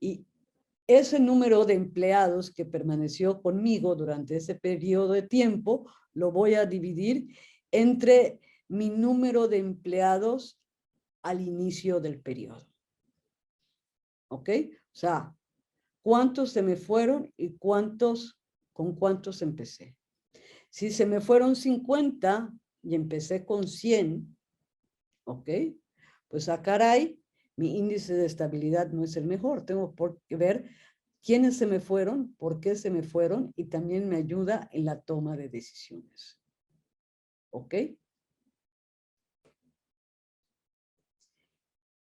Y ese número de empleados que permaneció conmigo durante ese periodo de tiempo lo voy a dividir entre mi número de empleados al inicio del periodo. ¿Ok? O sea, ¿cuántos se me fueron y con cuántos empecé? Si se me fueron 50 y empecé con 100, ¿ok? Pues a caray, mi índice de estabilidad no es el mejor. Tengo que ver quiénes se me fueron, por qué se me fueron y también me ayuda en la toma de decisiones. ¿Ok?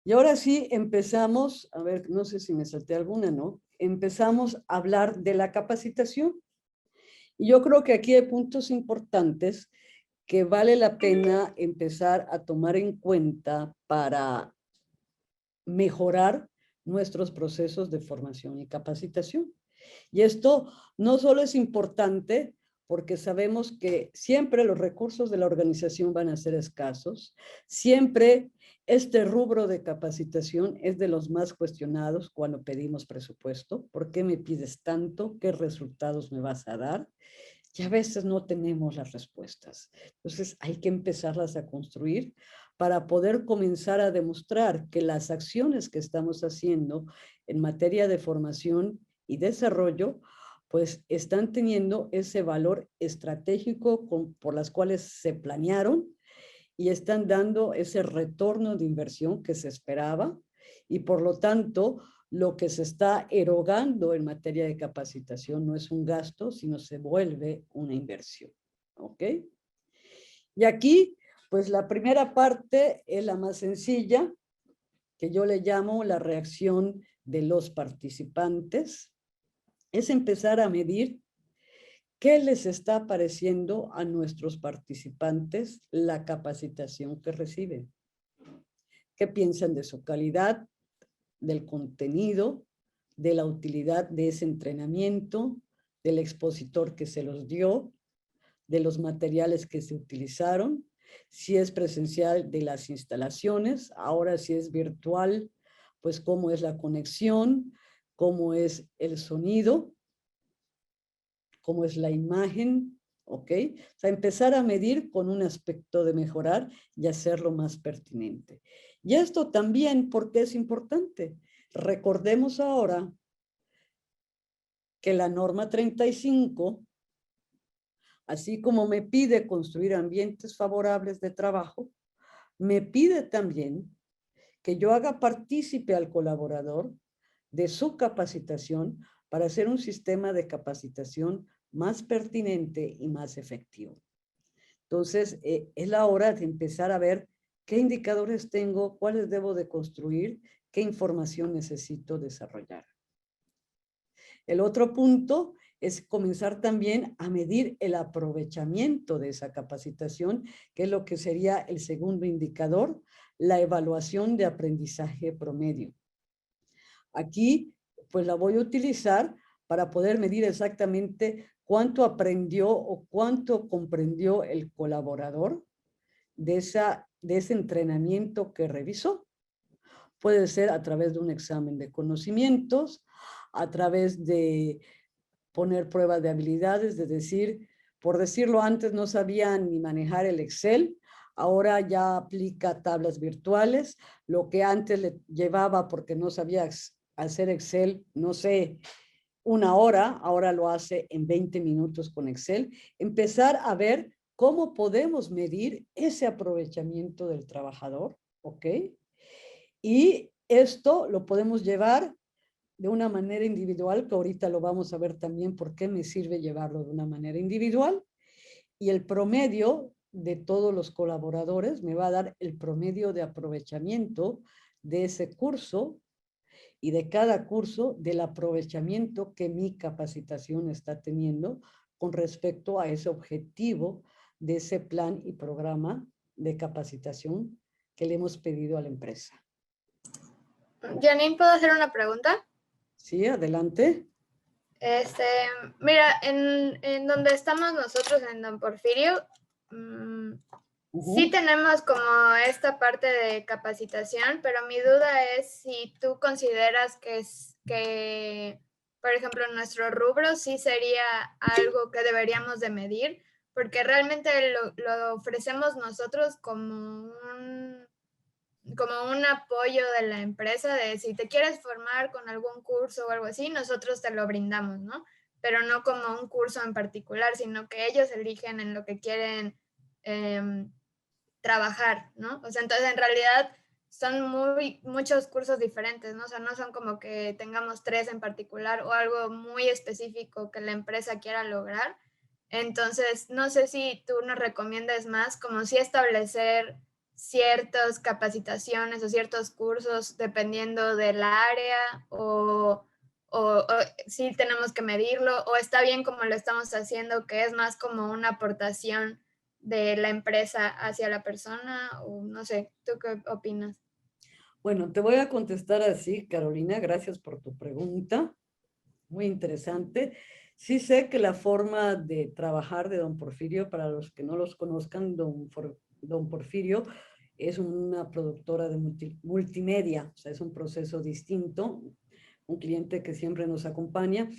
Y ahora sí empezamos, a ver, no sé si me salté alguna, ¿no? Empezamos a hablar de la capacitación. Y yo creo que aquí hay puntos importantes que vale la pena empezar a tomar en cuenta para mejorar nuestros procesos de formación y capacitación. Y esto no solo es importante porque sabemos que siempre los recursos de la organización van a ser escasos, siempre este rubro de capacitación es de los más cuestionados cuando pedimos presupuesto. ¿Por qué me pides tanto? ¿Qué resultados me vas a dar? Y a veces no tenemos las respuestas. Entonces hay que empezarlas a construir para poder comenzar a demostrar que las acciones que estamos haciendo en materia de formación y desarrollo, pues están teniendo ese valor estratégico por las cuales se planearon y están dando ese retorno de inversión que se esperaba y por lo tanto lo que se está erogando en materia de capacitación no es un gasto, sino se vuelve una inversión. ¿Ok? Y aquí, pues la primera parte es la más sencilla, que yo le llamo la reacción de los participantes. Es empezar a medir ¿qué les está pareciendo a nuestros participantes la capacitación que reciben? ¿Qué piensan de su calidad, del contenido, de la utilidad de ese entrenamiento, del expositor que se los dio, de los materiales que se utilizaron, si es presencial, de las instalaciones, ahora si es virtual, pues cómo es la conexión, cómo es el sonido, cómo es la imagen, ¿ok? O sea, empezar a medir con un aspecto de mejorar y hacerlo más pertinente. Y esto también, ¿porque es importante? Recordemos ahora que la norma 35, así como me pide construir ambientes favorables de trabajo, me pide también que yo haga partícipe al colaborador de su capacitación para hacer un sistema de capacitación más pertinente y más efectivo. Entonces, es la hora de empezar a ver qué indicadores tengo, cuáles debo de construir, qué información necesito desarrollar. El otro punto es comenzar también a medir el aprovechamiento de esa capacitación, que es lo que sería el segundo indicador, la evaluación de aprendizaje promedio. Aquí, pues la voy a utilizar para poder medir exactamente cuánto aprendió o cuánto comprendió el colaborador de ese entrenamiento que revisó. Puede ser a través de un examen de conocimientos, a través de poner pruebas de habilidades, de decir, por decirlo, antes no sabía ni manejar el Excel, ahora ya aplica tablas virtuales, lo que antes le llevaba porque no sabía hacer Excel, no sé, una hora, ahora lo hace en 20 minutos con Excel. Empezar a ver cómo podemos medir ese aprovechamiento del trabajador, ¿ok? Y esto lo podemos llevar de una manera individual, que ahorita lo vamos a ver también por qué me sirve llevarlo de una manera individual. Y el promedio de todos los colaboradores me va a dar el promedio de aprovechamiento de ese curso y de cada curso del aprovechamiento que mi capacitación está teniendo con respecto a ese objetivo de ese plan y programa de capacitación que le hemos pedido a la empresa. Janine, ¿puedo hacer una pregunta? Sí, adelante. Mira, en donde estamos nosotros, en Don Porfirio, sí tenemos como esta parte de capacitación, pero mi duda es si tú consideras que, por ejemplo, nuestro rubro sí sería algo que deberíamos de medir, porque realmente lo ofrecemos nosotros como un apoyo de la empresa de si te quieres formar con algún curso o algo así, nosotros te lo brindamos, ¿no? Pero no como un curso en particular, sino que ellos eligen en lo que quieren trabajar, ¿no? O sea, entonces en realidad son muchos cursos diferentes, ¿no? O sea, no son como que tengamos 3 en particular o algo muy específico que la empresa quiera lograr. Entonces, no sé si tú nos recomiendas más como si establecer ciertas capacitaciones o ciertos cursos dependiendo del área o si tenemos que medirlo o está bien como lo estamos haciendo, que es más como una aportación de la empresa hacia la persona o no sé, ¿tú qué opinas? Bueno, te voy a contestar así, Carolina, gracias por tu pregunta, muy interesante. Sí sé que la forma de trabajar de Don Porfirio, para los que no los conozcan, Don Porfirio es una productora de multimedia, o sea, es un proceso distinto, un cliente que siempre nos acompaña.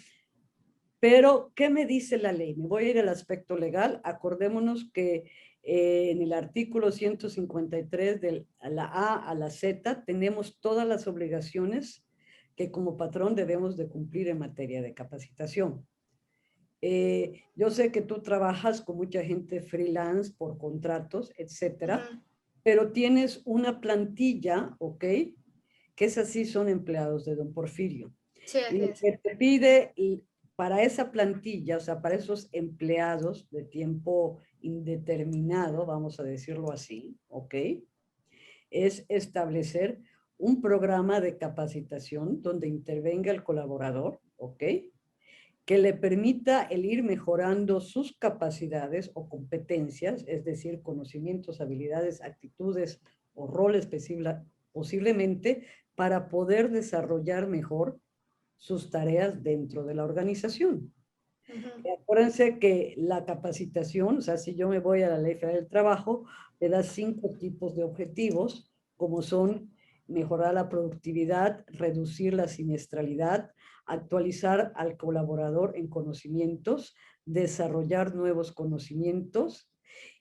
Pero, ¿qué me dice la ley? Me voy a ir al aspecto legal. Acordémonos que en el artículo 153 de la A a la Z tenemos todas las obligaciones que como patrón debemos de cumplir en materia de capacitación. Yo sé que tú trabajas con mucha gente freelance por contratos, etcétera, pero tienes una plantilla, ¿ok? Que es así, son empleados de Don Porfirio. Sí, Y lo que te pide para esa plantilla, o sea, para esos empleados de tiempo indeterminado, vamos a decirlo así, ¿ok? Es establecer un programa de capacitación donde intervenga el colaborador, ¿ok? que le permita el ir mejorando sus capacidades o competencias, es decir, conocimientos, habilidades, actitudes o roles posiblemente para poder desarrollar mejor sus tareas dentro de la organización. Acuérdense que la capacitación, o sea, si yo me voy a la Ley Federal del Trabajo, le da 5 tipos de objetivos, como son mejorar la productividad, reducir la siniestralidad, actualizar al colaborador en conocimientos, desarrollar nuevos conocimientos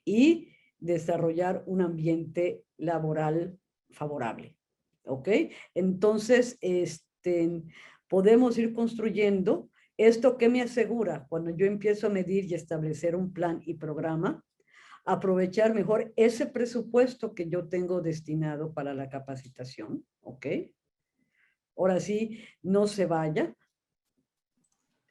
y desarrollar un ambiente laboral favorable. ¿Ok? Entonces, podemos ir construyendo. ¿Esto qué me asegura? Cuando yo empiezo a medir y establecer un plan y programa, aprovechar mejor ese presupuesto que yo tengo destinado para la capacitación, ¿ok? Ahora sí, no se vaya.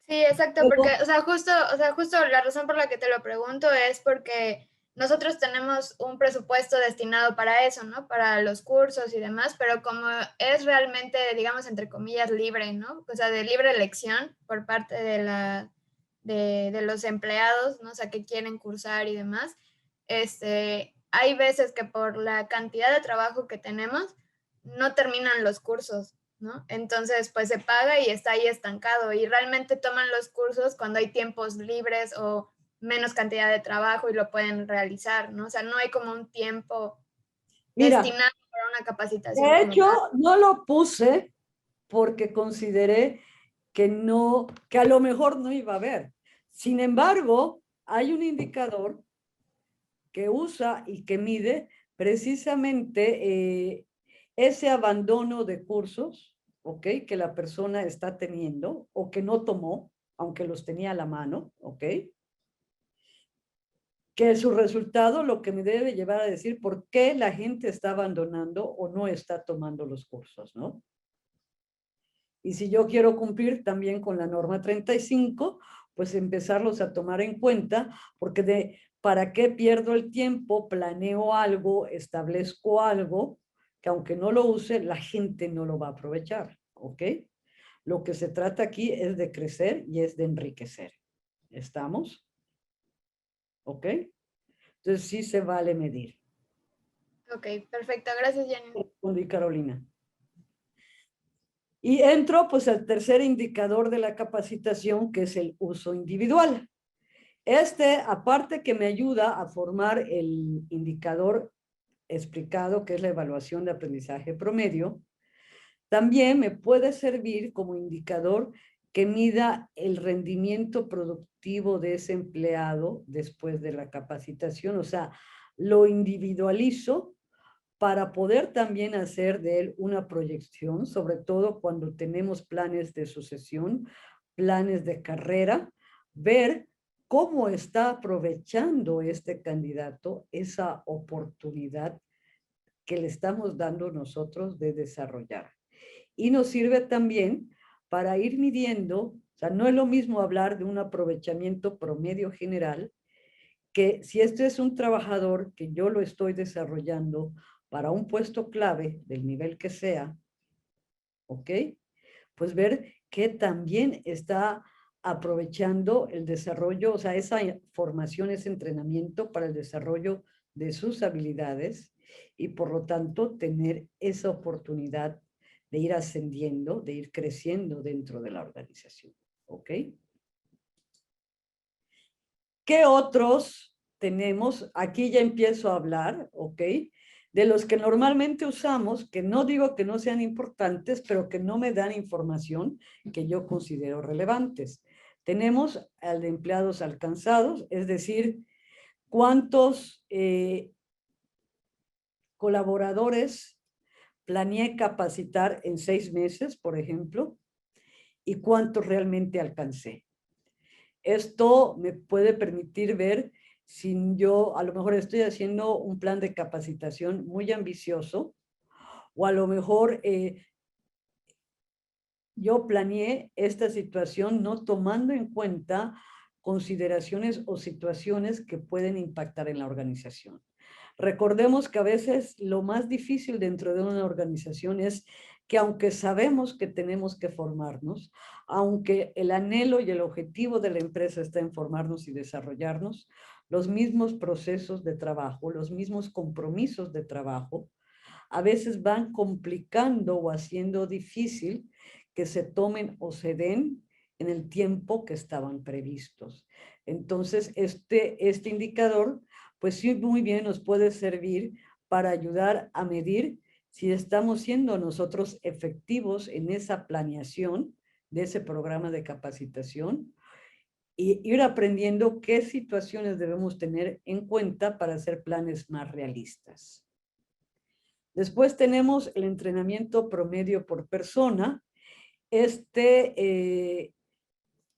Sí, exacto, porque, o sea, justo la razón por la que te lo pregunto es porque nosotros tenemos un presupuesto destinado para eso, ¿no? Para los cursos y demás, pero como es realmente, digamos, entre comillas, libre, ¿no? O sea, de libre elección por parte de los empleados, ¿no? O sea, que quieren cursar y demás, hay veces que por la cantidad de trabajo que tenemos, no terminan los cursos, ¿no? Entonces, pues se paga y está ahí estancado y realmente toman los cursos cuando hay tiempos libres o menos cantidad de trabajo y lo pueden realizar, ¿no? O sea, no hay como un tiempo destinado para una capacitación. De hecho, no lo puse porque consideré que a lo mejor no iba a haber. Sin embargo, hay un indicador que usa y que mide precisamente ese abandono de cursos, ¿ok? Que la persona está teniendo o que no tomó, aunque los tenía a la mano, ¿ok? Que su resultado lo que me debe llevar a decir por qué la gente está abandonando o no está tomando los cursos, ¿no? Y si yo quiero cumplir también con la norma 35, pues empezarlos a tomar en cuenta, porque ¿para qué pierdo el tiempo? Planeo algo, establezco algo, que aunque no lo use, la gente no lo va a aprovechar, ¿ok? Lo que se trata aquí es de crecer y es de enriquecer. ¿Estamos? ¿Ok? Entonces sí se vale medir. Ok, perfecto. Gracias, Janine. Carolina. Y entro pues al tercer indicador de la capacitación, que es el uso individual. Aparte que me ayuda a formar el indicador explicado, que es la evaluación de aprendizaje promedio, también me puede servir como indicador que mida el rendimiento productivo de ese empleado después de la capacitación. O sea, lo individualizo para poder también hacer de él una proyección, sobre todo cuando tenemos planes de sucesión, planes de carrera, ver cómo está aprovechando este candidato esa oportunidad que le estamos dando nosotros de desarrollar. Y nos sirve también para ir midiendo, o sea, no es lo mismo hablar de un aprovechamiento promedio general, que si este es un trabajador que yo lo estoy desarrollando para un puesto clave del nivel que sea, ¿ok? Pues ver que también está aprovechando el desarrollo, o sea, esa formación, ese entrenamiento para el desarrollo de sus habilidades y por lo tanto tener esa oportunidad de ir ascendiendo, de ir creciendo dentro de la organización, ¿ok? ¿Qué otros tenemos? Aquí ya empiezo a hablar, ¿ok? De los que normalmente usamos, que no digo que no sean importantes, pero que no me dan información que yo considero relevantes. Tenemos al de empleados alcanzados, es decir, cuántos colaboradores planeé capacitar en 6 meses, por ejemplo, y cuántos realmente alcancé. Esto me puede permitir ver si yo a lo mejor estoy haciendo un plan de capacitación muy ambicioso o a lo mejor yo planeé esta situación no tomando en cuenta consideraciones o situaciones que pueden impactar en la organización. Recordemos que a veces lo más difícil dentro de una organización es que aunque sabemos que tenemos que formarnos, aunque el anhelo y el objetivo de la empresa está en formarnos y desarrollarnos, los mismos procesos de trabajo, los mismos compromisos de trabajo, a veces van complicando o haciendo difícil que se tomen o se den en el tiempo que estaban previstos. Entonces, este indicador, pues sí, muy bien nos puede servir para ayudar a medir si estamos siendo nosotros efectivos en esa planeación de ese programa de capacitación y ir aprendiendo qué situaciones debemos tener en cuenta para hacer planes más realistas. Después tenemos el entrenamiento promedio por persona.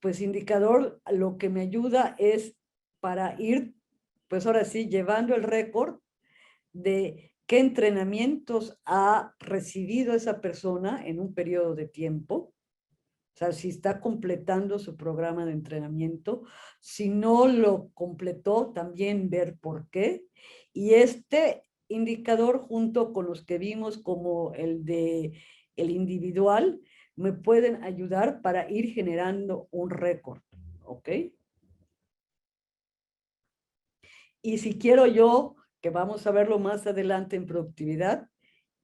Pues indicador lo que me ayuda es para ir, pues ahora sí, llevando el récord de qué entrenamientos ha recibido esa persona en un periodo de tiempo. O sea, si está completando su programa de entrenamiento. Si no lo completó, también ver por qué. Y este indicador, junto con los que vimos como el individual, me pueden ayudar para ir generando un récord. ¿Ok? Y si quiero yo, que vamos a verlo más adelante en productividad,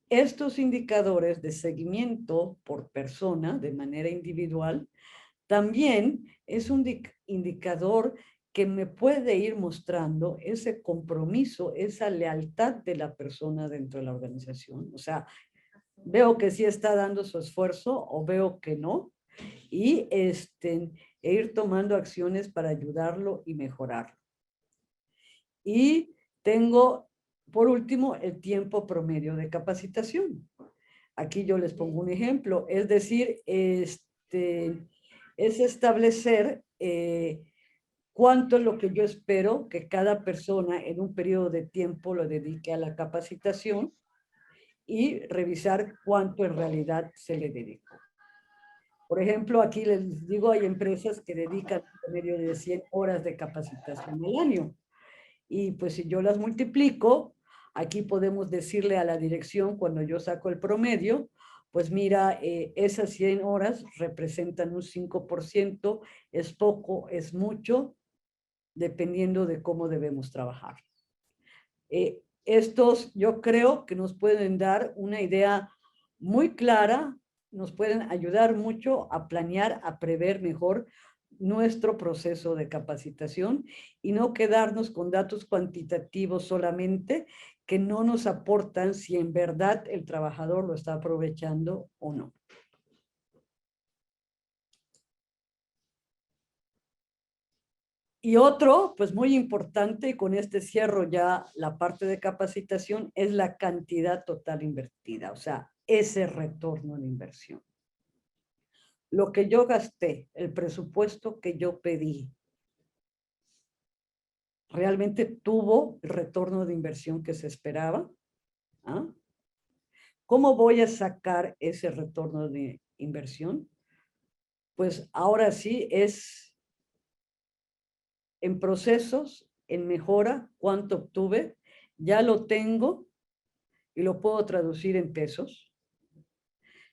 estos indicadores de seguimiento por persona, de manera individual, también es un indicador que me puede ir mostrando ese compromiso, esa lealtad de la persona dentro de la organización. O sea, veo que sí está dando su esfuerzo o veo que no. Y ir tomando acciones para ayudarlo y mejorarlo. Y tengo, por último, el tiempo promedio de capacitación. Aquí yo les pongo un ejemplo, es decir, es establecer cuánto es lo que yo espero que cada persona en un periodo de tiempo lo dedique a la capacitación y revisar cuánto en realidad se le dedicó. Por ejemplo, aquí les digo, hay empresas que dedican un promedio de 100 horas de capacitación al año. Y pues si yo las multiplico, aquí podemos decirle a la dirección cuando yo saco el promedio, pues mira, esas 100 horas representan un 5%, es poco, es mucho, dependiendo de cómo debemos trabajar. Estos yo creo que nos pueden dar una idea muy clara, nos pueden ayudar mucho a planear, a prever mejor nuestro proceso de capacitación y no quedarnos con datos cuantitativos solamente que no nos aportan si en verdad el trabajador lo está aprovechando o no. Y otro, pues muy importante, y con este cierro ya la parte de capacitación, es la cantidad total invertida, o sea, ese retorno de inversión. Lo que yo gasté, el presupuesto que yo pedí, ¿realmente tuvo el retorno de inversión que se esperaba? ¿Ah? ¿Cómo voy a sacar ese retorno de inversión? Pues ahora sí es en procesos, en mejora, cuánto obtuve, ya lo tengo y lo puedo traducir en pesos.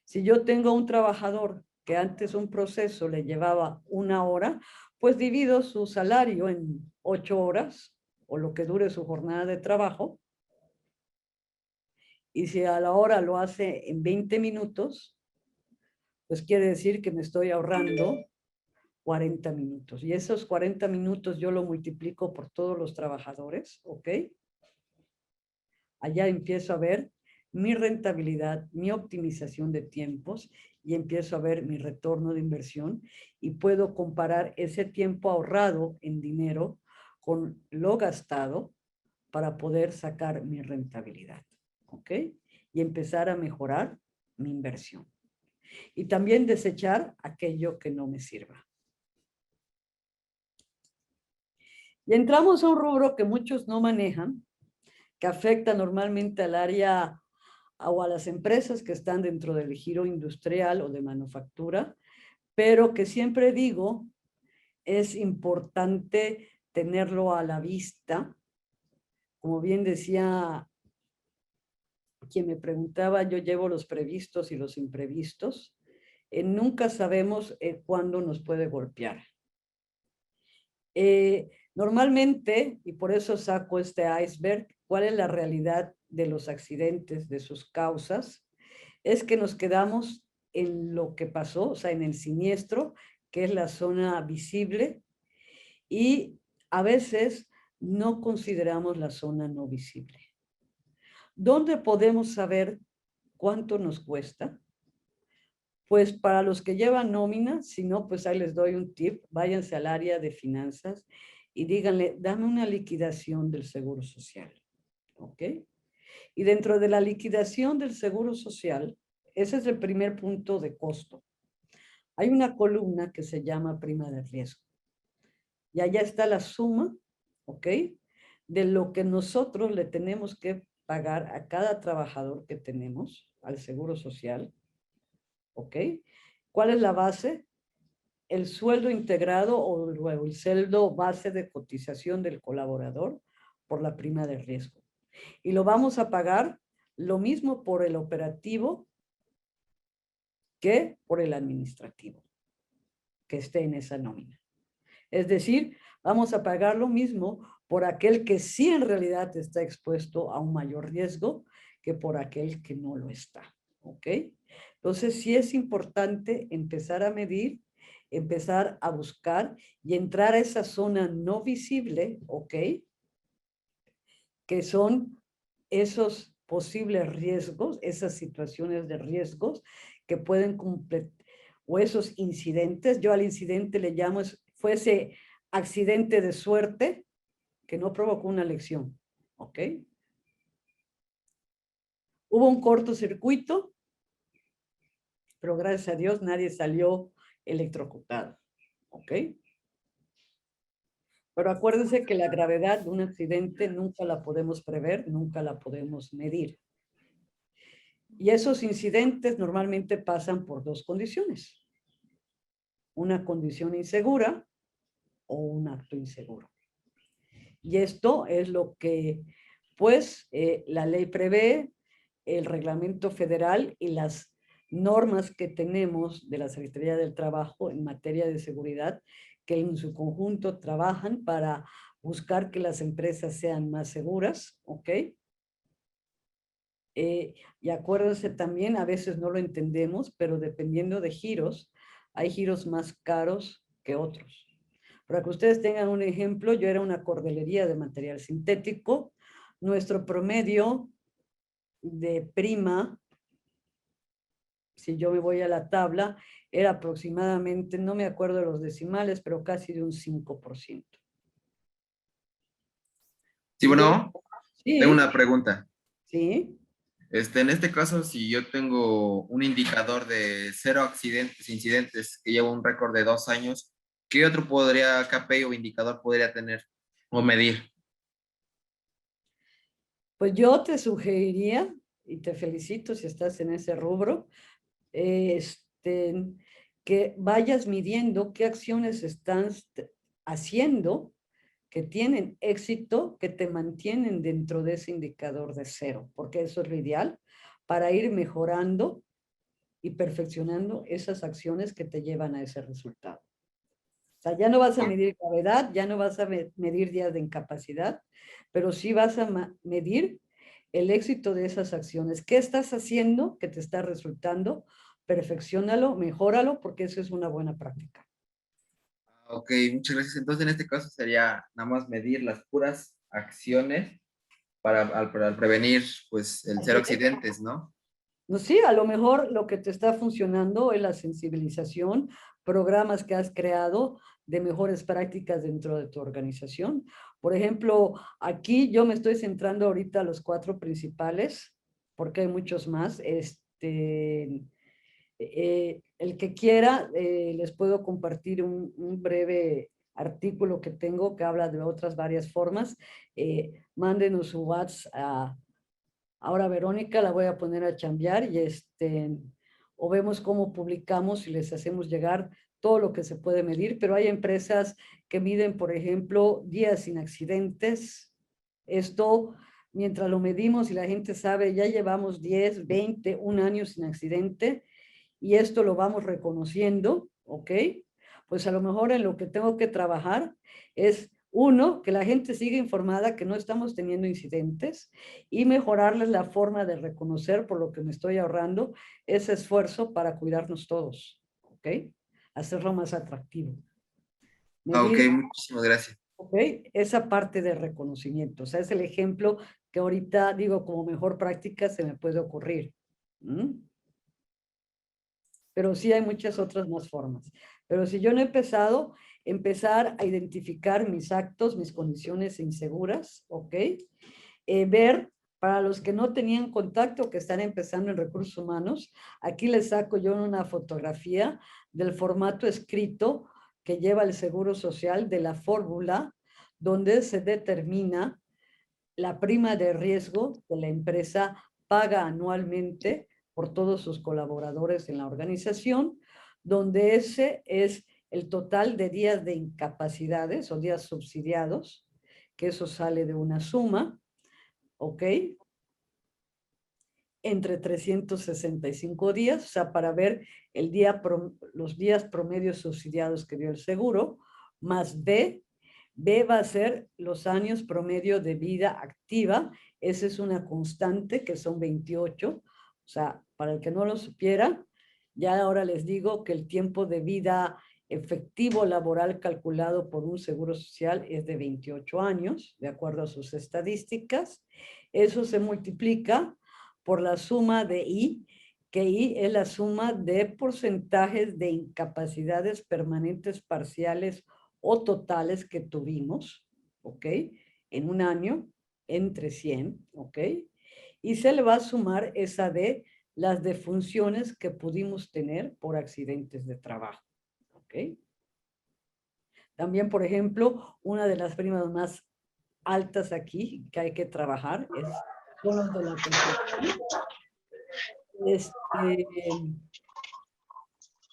Si yo tengo un trabajador que antes un proceso le llevaba 1 hora, pues divido su salario en 8 horas o lo que dure su jornada de trabajo. Y si a la hora lo hace en 20 minutos, pues quiere decir que me estoy ahorrando 40 minutos. Y esos 40 minutos yo lo multiplico por todos los trabajadores, ¿ok? Allá empiezo a ver mi rentabilidad, mi optimización de tiempos y empiezo a ver mi retorno de inversión y puedo comparar ese tiempo ahorrado en dinero con lo gastado para poder sacar mi rentabilidad, ¿ok? Y empezar a mejorar mi inversión. Y también desechar aquello que no me sirva. Y entramos a un rubro que muchos no manejan, que afecta normalmente al área o a las empresas que están dentro del giro industrial o de manufactura, pero que siempre digo, es importante tenerlo a la vista. Como bien decía quien me preguntaba, yo llevo los previstos y los imprevistos. Nunca sabemos cuándo nos puede golpear. Normalmente, y por eso saco este iceberg, ¿cuál es la realidad de los accidentes, de sus causas? Es que nos quedamos en lo que pasó, o sea, en el siniestro, que es la zona visible, y a veces no consideramos la zona no visible. ¿Dónde podemos saber cuánto nos cuesta? Pues para los que llevan nómina, si no, pues ahí les doy un tip, váyanse al área de finanzas y díganle, dame una liquidación del Seguro Social, ¿ok? Y dentro de la liquidación del Seguro Social, ese es el primer punto de costo. Hay una columna que se llama prima de riesgo. Y allá está la suma, ¿ok? De lo que nosotros le tenemos que pagar a cada trabajador que tenemos al Seguro Social, ¿ok? ¿Cuál es la base? El sueldo integrado o luego el sueldo base de cotización del colaborador por la prima de riesgo. Y lo vamos a pagar lo mismo por el operativo que por el administrativo que esté en esa nómina. Es decir, vamos a pagar lo mismo por aquel que sí en realidad está expuesto a un mayor riesgo que por aquel que no lo está. ¿Ok? Entonces, sí es importante empezar a medir, empezar a buscar y entrar a esa zona no visible, ¿ok? Que son esos posibles riesgos, esas situaciones de riesgos que pueden completar, o esos incidentes. Yo al incidente le llamo, fue ese accidente de suerte que no provocó una lesión, ¿ok? Hubo un cortocircuito, pero gracias a Dios nadie salió electrocutado, ¿ok? Pero acuérdense que la gravedad de un accidente nunca la podemos prever, nunca la podemos medir. Y esos incidentes normalmente pasan por dos condiciones. Una condición insegura o un acto inseguro. Y esto es lo que, pues, la ley prevé, el reglamento federal y las normas que tenemos de la Secretaría del Trabajo en materia de seguridad, que en su conjunto trabajan para buscar que las empresas sean más seguras, ¿ok? Y acuérdense también, a veces no lo entendemos, pero dependiendo de giros, hay giros más caros que otros. Para que ustedes tengan un ejemplo, yo era una cordelería de material sintético. Nuestro promedio de prima, si yo me voy a la tabla, era aproximadamente, no me acuerdo de los decimales, pero casi de un 5%. Sí, bueno, Sí, tengo una pregunta. sí. En este caso, si yo tengo un indicador de 0 accidentes, incidentes, que lleva un récord de 2 años, ¿qué otro KPI o indicador podría tener o medir? Pues yo te sugeriría, y te felicito si estás en ese rubro, que vayas midiendo qué acciones estás haciendo que tienen éxito, que te mantienen dentro de ese indicador de 0, porque eso es lo ideal para ir mejorando y perfeccionando esas acciones que te llevan a ese resultado. O sea, ya no vas a medir gravedad, ya no vas a medir días de incapacidad, pero sí vas a medir el éxito de esas acciones. ¿Qué estás haciendo que te está resultando? Perfecciónalo, mejóralo, porque eso es una buena práctica. Ok, muchas gracias. Entonces, en este caso sería nada más medir las puras acciones para prevenir, pues, el 0 accidentes, ¿no? No, sí, a lo mejor lo que te está funcionando es la sensibilización, programas que has creado de mejores prácticas dentro de tu organización. Por ejemplo, aquí yo me estoy centrando ahorita a los 4 principales, porque hay muchos más. El que quiera, les puedo compartir un breve artículo que tengo que habla de otras varias formas. Mándenos su WhatsApp ahora Verónica la voy a poner a chambear y o vemos cómo publicamos y les hacemos llegar todo lo que se puede medir, pero hay empresas que miden, por ejemplo, días sin accidentes. Esto mientras lo medimos y la gente sabe, ya llevamos 10, 20, un año sin accidente y esto lo vamos reconociendo, ¿ok? Pues a lo mejor en lo que tengo que trabajar es, uno, que la gente siga informada que no estamos teniendo incidentes y mejorarles la forma de reconocer, por lo que me estoy ahorrando, ese esfuerzo para cuidarnos todos, ¿ok? Hacerlo más atractivo. Ok, Medir, muchísimas gracias. ¿ok? Esa parte de reconocimiento, o sea, es el ejemplo que ahorita digo como mejor práctica se me puede ocurrir. ¿Mm? Pero sí hay muchas otras más formas. Pero si yo no he empezado, empezar a identificar mis actos, mis condiciones inseguras, ¿ok? Ver, para los que no tenían contacto, que están empezando en recursos humanos, aquí les saco yo una fotografía del formato escrito que lleva el Seguro Social de la fórmula donde se determina la prima de riesgo que la empresa paga anualmente por todos sus colaboradores en la organización, donde ese es el total de días de incapacidades o días subsidiados, que eso sale de una suma, ¿ok? Entre 365 días, o sea, para ver los días promedios subsidiados que dio el seguro, más B va a ser los años promedio de vida activa. Esa es una constante que son 28. O sea, para el que no lo supiera, ya ahora les digo que el tiempo de vida efectivo laboral calculado por un seguro social es de 28 años, de acuerdo a sus estadísticas. Eso se multiplica por la suma de I, que I es la suma de porcentajes de incapacidades permanentes parciales o totales que tuvimos, ¿ok? En un año, entre 100, ¿ok? Y se le va a sumar esa de las defunciones que pudimos tener por accidentes de trabajo, ¿ok? También, por ejemplo, una de las primas más altas aquí que hay que trabajar son las de la construcción.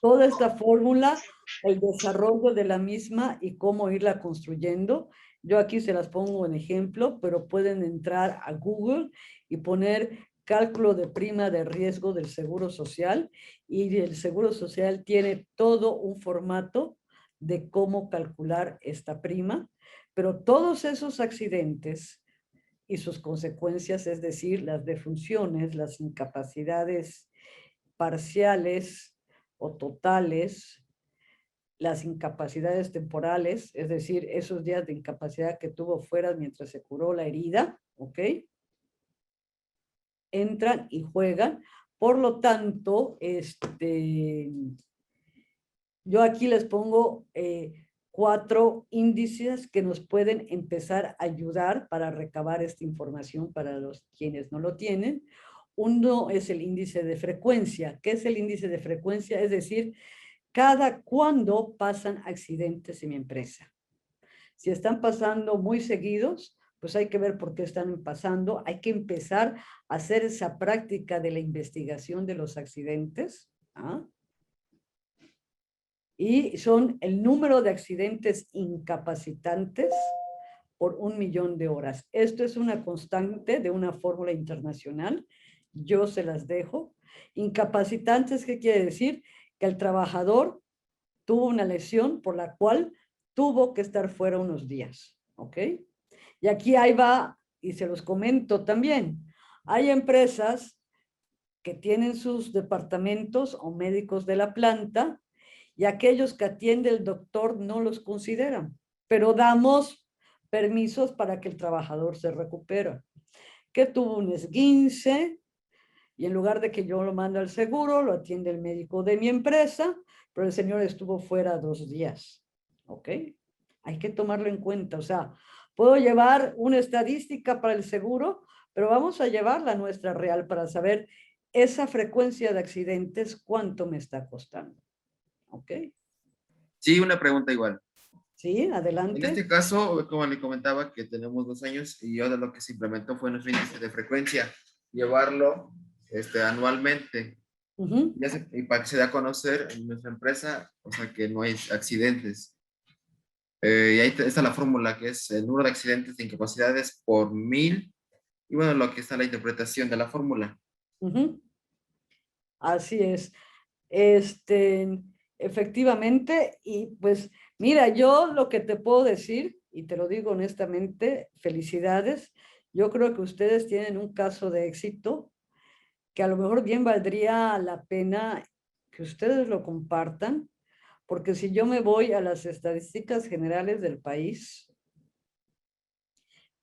Toda esta fórmula, el desarrollo de la misma y cómo irla construyendo. Yo aquí se las pongo en ejemplo, pero pueden entrar a Google y poner cálculo de prima de riesgo del Seguro Social y el Seguro Social tiene todo un formato de cómo calcular esta prima, pero todos esos accidentes y sus consecuencias, es decir, las defunciones, las incapacidades parciales o totales, las incapacidades temporales, es decir, esos días de incapacidad que tuvo fuera mientras se curó la herida, ¿ok? Entran y juegan. Por lo tanto, yo aquí les pongo 4 índices que nos pueden empezar a ayudar para recabar esta información para los quienes no lo tienen. Uno es el índice de frecuencia. ¿Qué es el índice de frecuencia? Es decir, cada cuándo pasan accidentes en mi empresa. Si están pasando muy seguidos, pues hay que ver por qué están pasando. Hay que empezar a hacer esa práctica de la investigación de los accidentes. ¿Ah? Y son el número de accidentes incapacitantes por 1.000.000 de horas. Esto es una constante de una fórmula internacional. Yo se las dejo. Incapacitantes, ¿qué quiere decir? Que el trabajador tuvo una lesión por la cual tuvo que estar fuera unos días. ¿Ok? Y aquí ahí va, y se los comento también. Hay empresas que tienen sus departamentos o médicos de la planta y aquellos que atiende el doctor no los consideran, pero damos permisos para que el trabajador se recupere. Que tuvo un esguince y en lugar de que yo lo mando al seguro, lo atiende el médico de mi empresa, pero el señor estuvo fuera 2 días. ¿Ok? Hay que tomarlo en cuenta. O sea, puedo llevar una estadística para el seguro, pero vamos a llevarla a nuestra real para saber esa frecuencia de accidentes, cuánto me está costando. ¿Ok? Sí, una pregunta igual. Sí, En adelante. este caso, como le comentaba, que tenemos 2 años y yo de lo que se implementó fue nuestro índice de frecuencia, llevarlo anualmente. Y para que se dé a conocer en nuestra empresa, o sea, que no hay accidentes. Y ahí está la fórmula, que es el número de accidentes de incapacidades por 1.000 y bueno, lo que está la interpretación de la fórmula. Ujú. Así es. Efectivamente, y pues mira, yo lo que te puedo decir, y te lo digo honestamente, felicidades. Yo creo que ustedes tienen un caso de éxito que a lo mejor bien valdría la pena que ustedes lo compartan, porque si yo me voy a las estadísticas generales del país,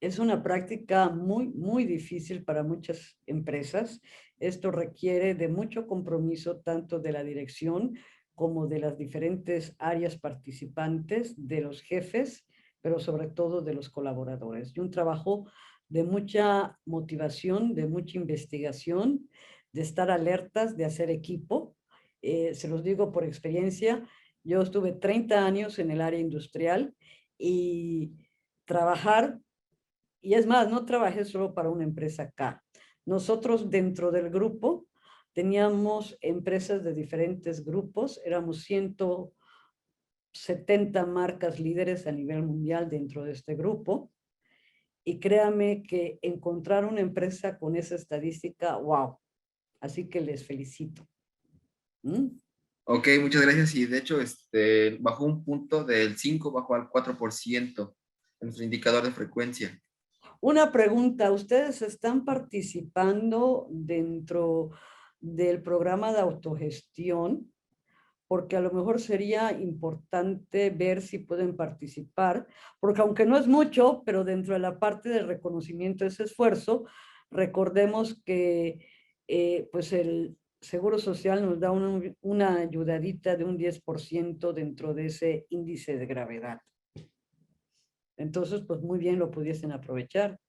es una práctica muy, muy difícil para muchas empresas. Esto requiere de mucho compromiso tanto de la dirección como de las diferentes áreas participantes, de los jefes, pero sobre todo de los colaboradores. Y un trabajo de mucha motivación, de mucha investigación, de estar alertas, de hacer equipo. Se los digo por experiencia, yo estuve 30 años en el área industrial y trabajar, y es más, no trabajé solo para una empresa acá. Nosotros dentro del grupo teníamos empresas de diferentes grupos, éramos 170 marcas líderes a nivel mundial dentro de este grupo. Y créame que encontrar una empresa con esa estadística, wow. Así que les felicito. ¿Mm? Ok, muchas gracias. Y de hecho, bajó un punto del 5, bajó al 4% en nuestro indicador de frecuencia. Una pregunta, ¿ustedes están participando dentro del programa de autogestión? Porque a lo mejor sería importante ver si pueden participar, porque aunque no es mucho, pero dentro de la parte del reconocimiento de ese esfuerzo, recordemos que pues el Seguro Social nos da una ayudadita de un 10% dentro de ese índice de gravedad. Entonces, pues muy bien lo pudiesen aprovechar.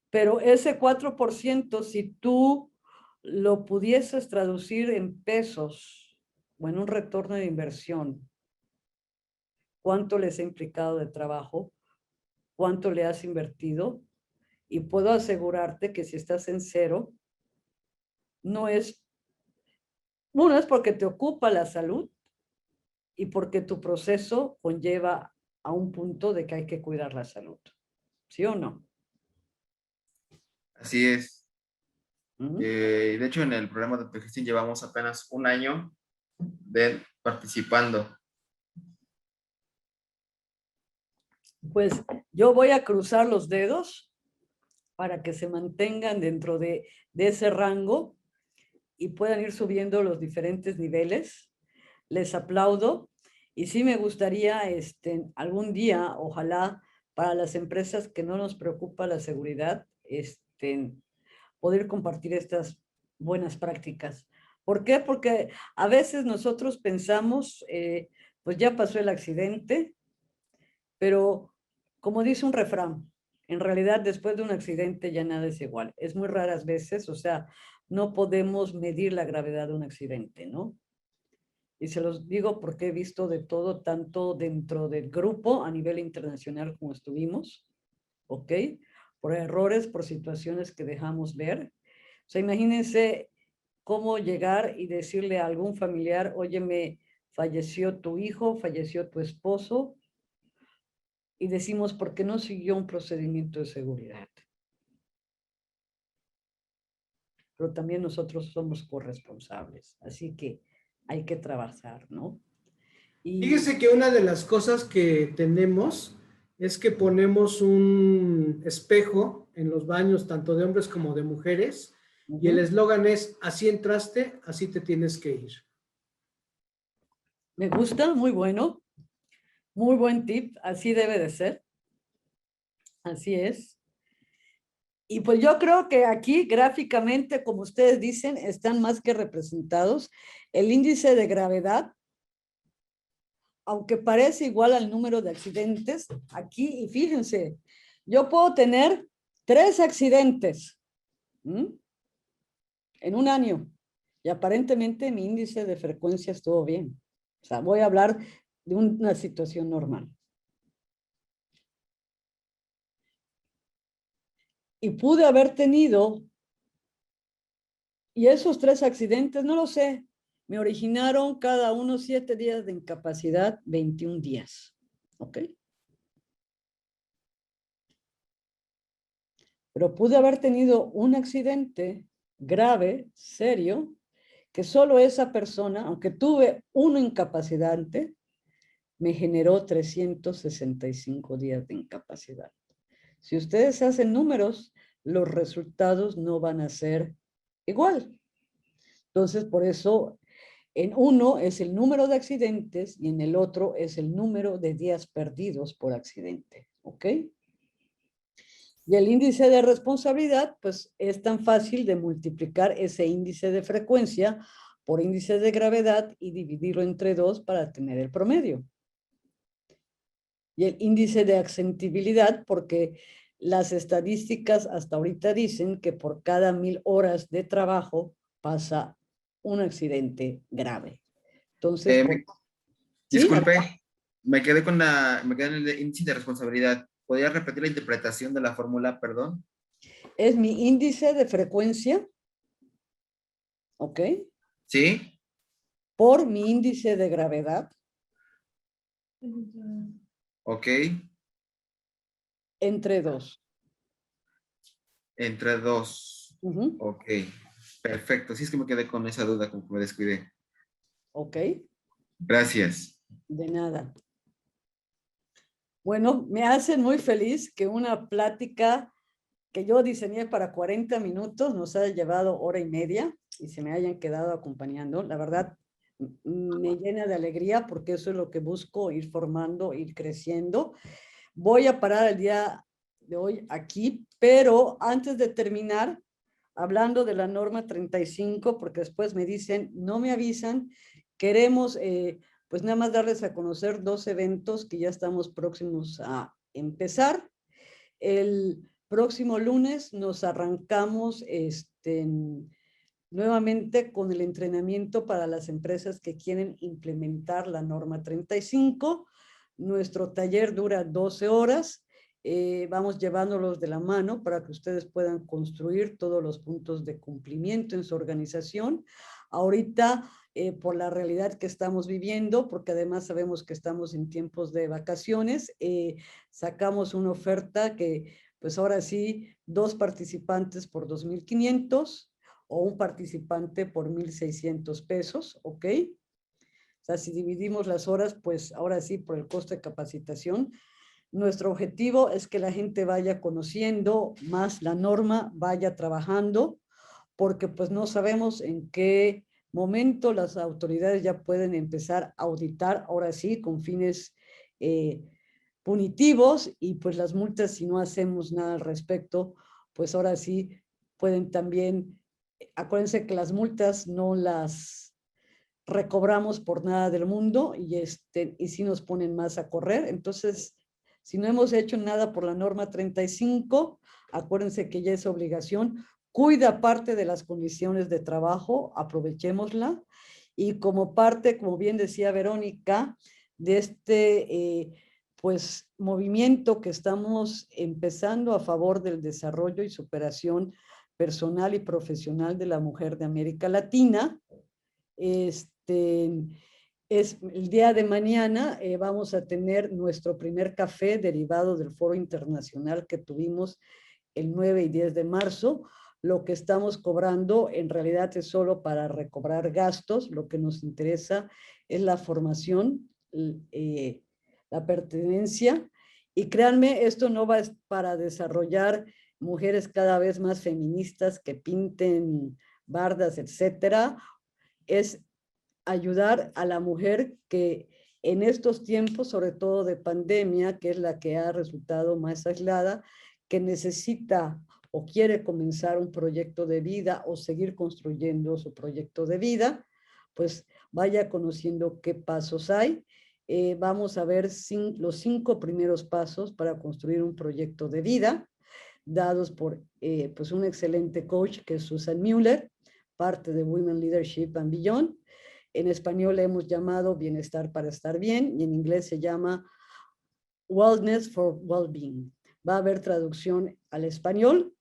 Pero ese 4%, si tú lo pudieses traducir en pesos o en un retorno de inversión, ¿cuánto les ha implicado de trabajo? ¿Cuánto le has invertido? Y puedo asegurarte que si estás en cero, no es, uno es porque te ocupa la salud y porque tu proceso conlleva a un punto de que hay que cuidar la salud. ¿Sí o no? Así es. ¿Mm? De hecho, en el programa de autogestión llevamos apenas un año de participando. Pues yo voy a cruzar los dedos para que se mantengan dentro de ese rango y puedan ir subiendo los diferentes niveles. Les aplaudo y sí me gustaría algún día, ojalá, para las empresas que no nos preocupa la seguridad, poder compartir estas buenas prácticas. ¿Por qué? Porque a veces nosotros pensamos, pues ya pasó el accidente, pero como dice un refrán, en realidad después de un accidente ya nada es igual. Es muy raras veces, o sea, no podemos medir la gravedad de un accidente, ¿no? Y se los digo porque he visto de todo, tanto dentro del grupo a nivel internacional como estuvimos, ¿ok? Por errores, por situaciones que dejamos ver. O sea, imagínense cómo llegar y decirle a algún familiar, óyeme, falleció tu hijo, falleció tu esposo, y decimos, ¿por qué no siguió un procedimiento de seguridad? Pero también nosotros somos corresponsables, así que hay que trabajar, ¿no? Y Fíjese que una de las cosas que tenemos es que ponemos un espejo en los baños, tanto de hombres como de mujeres, y el eslogan es, así entraste, así te tienes que ir. me gusta, muy bueno, muy buen tip, así debe de ser, así es. Y pues yo creo que aquí gráficamente, como ustedes dicen, están más que representados. El índice de gravedad, aunque parece igual al número de accidentes, aquí, y fíjense, yo puedo tener 3 accidentes en un año y aparentemente mi índice de frecuencia estuvo bien. O sea, voy a hablar de una situación normal. Y pude haber tenido, y esos 3 accidentes, no lo sé, me originaron cada uno 7 días de incapacidad, 21 días. ¿Ok? pero pude haber tenido un accidente grave, serio, que solo esa persona, aunque tuve uno incapacitante, me generó 365 días de incapacidad. Si ustedes hacen números, los resultados no van a ser igual. Entonces, por eso, en uno es el número de accidentes y en el otro es el número de días perdidos por accidente, ¿ok? Y el índice de responsabilidad, pues es tan fácil de multiplicar ese índice de frecuencia por índice de gravedad y dividirlo entre 2 para tener el promedio. Y el índice de accesibilidad, porque las estadísticas hasta ahorita dicen que por cada 1000 horas de trabajo pasa un accidente grave. Entonces, ¿sí? Disculpe, me quedé en el índice de responsabilidad. ¿Podría repetir la interpretación de la fórmula, perdón? Es mi índice de frecuencia, ¿ok? ¿Sí? Por mi índice de gravedad. Ok. Entre 2. Entre 2. Uh-huh. Ok. Perfecto. Sí, es que me quedé con esa duda, como que me descuidé. Ok. Gracias. De nada. Bueno, me hace muy feliz que una plática que yo diseñé para 40 minutos nos haya llevado hora y media y se me hayan quedado acompañando. La verdad, me llena de alegría porque eso es lo que busco, ir formando, ir creciendo. Voy a parar el día de hoy aquí, pero antes de terminar, hablando de la norma 35, porque después me dicen, no me avisan, queremos pues nada más darles a conocer 2 eventos que ya estamos próximos a empezar. El próximo lunes nos arrancamos nuevamente con el entrenamiento para las empresas que quieren implementar la norma 35. Nuestro taller dura 12 horas. Vamos llevándolos de la mano para que ustedes puedan construir todos los puntos de cumplimiento en su organización. Ahorita, por la realidad que estamos viviendo, porque además sabemos que estamos en tiempos de vacaciones, sacamos una oferta que, pues ahora sí, 2 participantes por 2,500 o un participante por 1,600 pesos, ¿ok? O sea, si dividimos las horas, pues ahora sí, por el costo de capacitación, nuestro objetivo es que la gente vaya conociendo más la norma, vaya trabajando, porque pues no sabemos en qué momento las autoridades ya pueden empezar a auditar, ahora sí, con fines punitivos, y pues las multas, si no hacemos nada al respecto, pues ahora sí pueden también, acuérdense que las multas no las recobramos por nada del mundo y sí nos ponen más a correr. Entonces, si no hemos hecho nada por la norma 35, acuérdense que ya es obligación, cuida parte de las condiciones de trabajo, aprovechémosla, y como parte, como bien decía Verónica, de pues movimiento que estamos empezando a favor del desarrollo y superación personal y profesional de la mujer de América Latina, es el día de mañana vamos a tener nuestro primer café derivado del foro internacional que tuvimos el 9 y 10 de marzo. Lo que estamos cobrando en realidad es solo para recobrar gastos. Lo que nos interesa es la formación, la pertenencia. Y créanme, esto no va para desarrollar mujeres cada vez más feministas que pinten bardas, etcétera. Es ayudar a la mujer que en estos tiempos, sobre todo de pandemia, que es la que ha resultado más aislada, que necesita o quiere comenzar un proyecto de vida o seguir construyendo su proyecto de vida, pues vaya conociendo qué pasos hay. Vamos a ver los 5 primeros pasos para construir un proyecto de vida, dados por pues un excelente coach que es Susan Müller, parte de Women Leadership and Beyond. En español le hemos llamado Bienestar para estar bien y en inglés se llama Wellness for Wellbeing. Va a haber traducción al español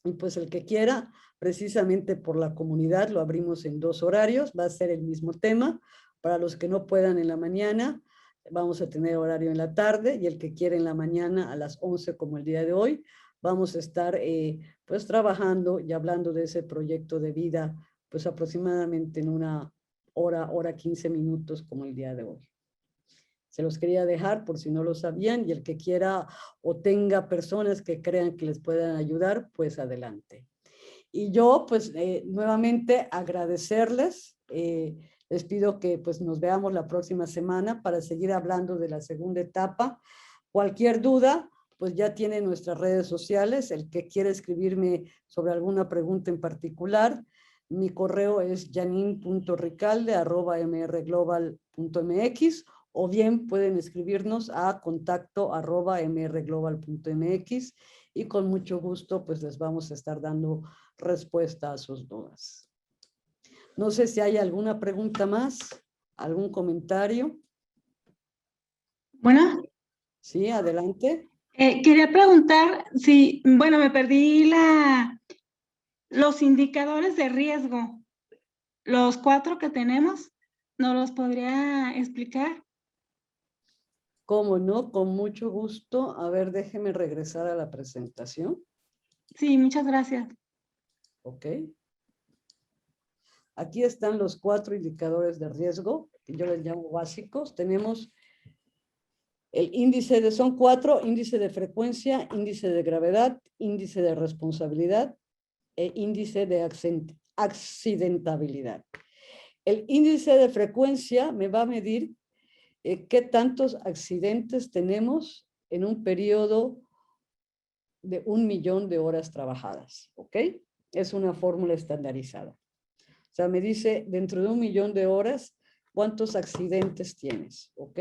y pues el que quiera, precisamente por la comunidad, lo abrimos en 2 horarios, va a ser el mismo tema. Para los que no puedan en la mañana, vamos a tener horario en la tarde, y el que quiera en la mañana a las 11 como el día de hoy, vamos a estar pues trabajando y hablando de ese proyecto de vida, pues aproximadamente en una hora 15 minutos como el día de hoy. Se los quería dejar por si no lo sabían, y el que quiera o tenga personas que crean que les puedan ayudar, pues adelante. Y yo, pues, nuevamente agradecerles. Les pido que pues nos veamos la próxima semana para seguir hablando de la segunda etapa. Cualquier duda, pues ya tiene nuestras redes sociales. El que quiera escribirme sobre alguna pregunta en particular, mi correo es janine.ricalde@mrglobal.mx, o bien pueden escribirnos a contacto@mrglobal.mx, y con mucho gusto pues les vamos a estar dando respuesta a sus dudas. No sé si hay alguna pregunta más, algún comentario. Bueno, Sí, adelante. quería preguntar si, bueno, me perdí los indicadores de riesgo, los 4 que tenemos, ¿nos los podría explicar? ¿Cómo no? Con mucho gusto. A ver, déjeme regresar a la presentación. Sí, muchas gracias. Ok. Aquí están los 4 indicadores de riesgo, que yo les llamo básicos. Tenemos el índice de, son 4, índice de frecuencia, índice de gravedad, índice de responsabilidad e índice de accidentabilidad. El índice de frecuencia me va a medir qué tantos accidentes tenemos en un periodo de 1.000.000 de horas trabajadas, ¿ok? Es una fórmula estandarizada. O sea, me dice, dentro de 1.000.000 de horas, ¿cuántos accidentes tienes? ¿Ok?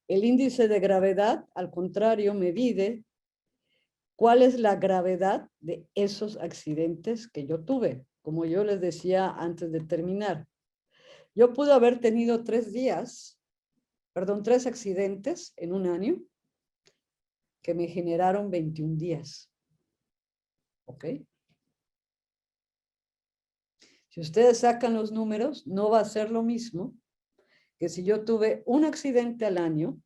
El índice de gravedad, al contrario, me mide cuál es la gravedad de esos accidentes que yo tuve. Como yo les decía antes de terminar, yo pude haber tenido 3 accidentes en un año que me generaron 21 días. ¿Ok? Si ustedes sacan los números, no va a ser lo mismo que si yo tuve un accidente al año,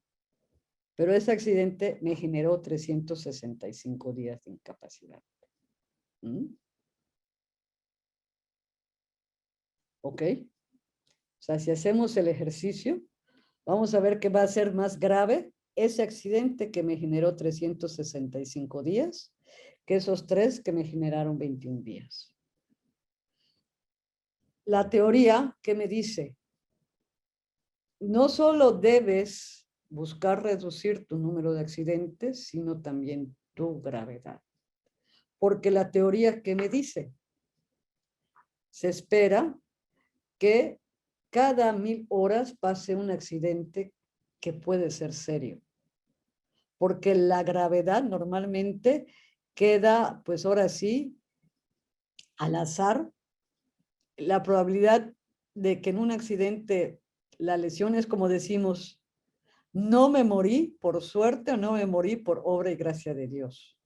pero ese accidente me generó 365 días de incapacidad. ¿Mm? ¿Ok? O sea, si hacemos el ejercicio, vamos a ver que va a ser más grave ese accidente que me generó 365 días que esos 3 que me generaron 21 días. La teoría, ¿qué me dice? No solo debes buscar reducir tu número de accidentes, sino también tu gravedad. Porque la teoría, ¿qué me dice? Se espera que cada 1.000 horas pase un accidente que puede ser serio. Porque la gravedad normalmente queda, pues ahora sí, al azar. La probabilidad de que en un accidente la lesión es, como decimos, no me morí por suerte o no me morí por obra y gracia de Dios.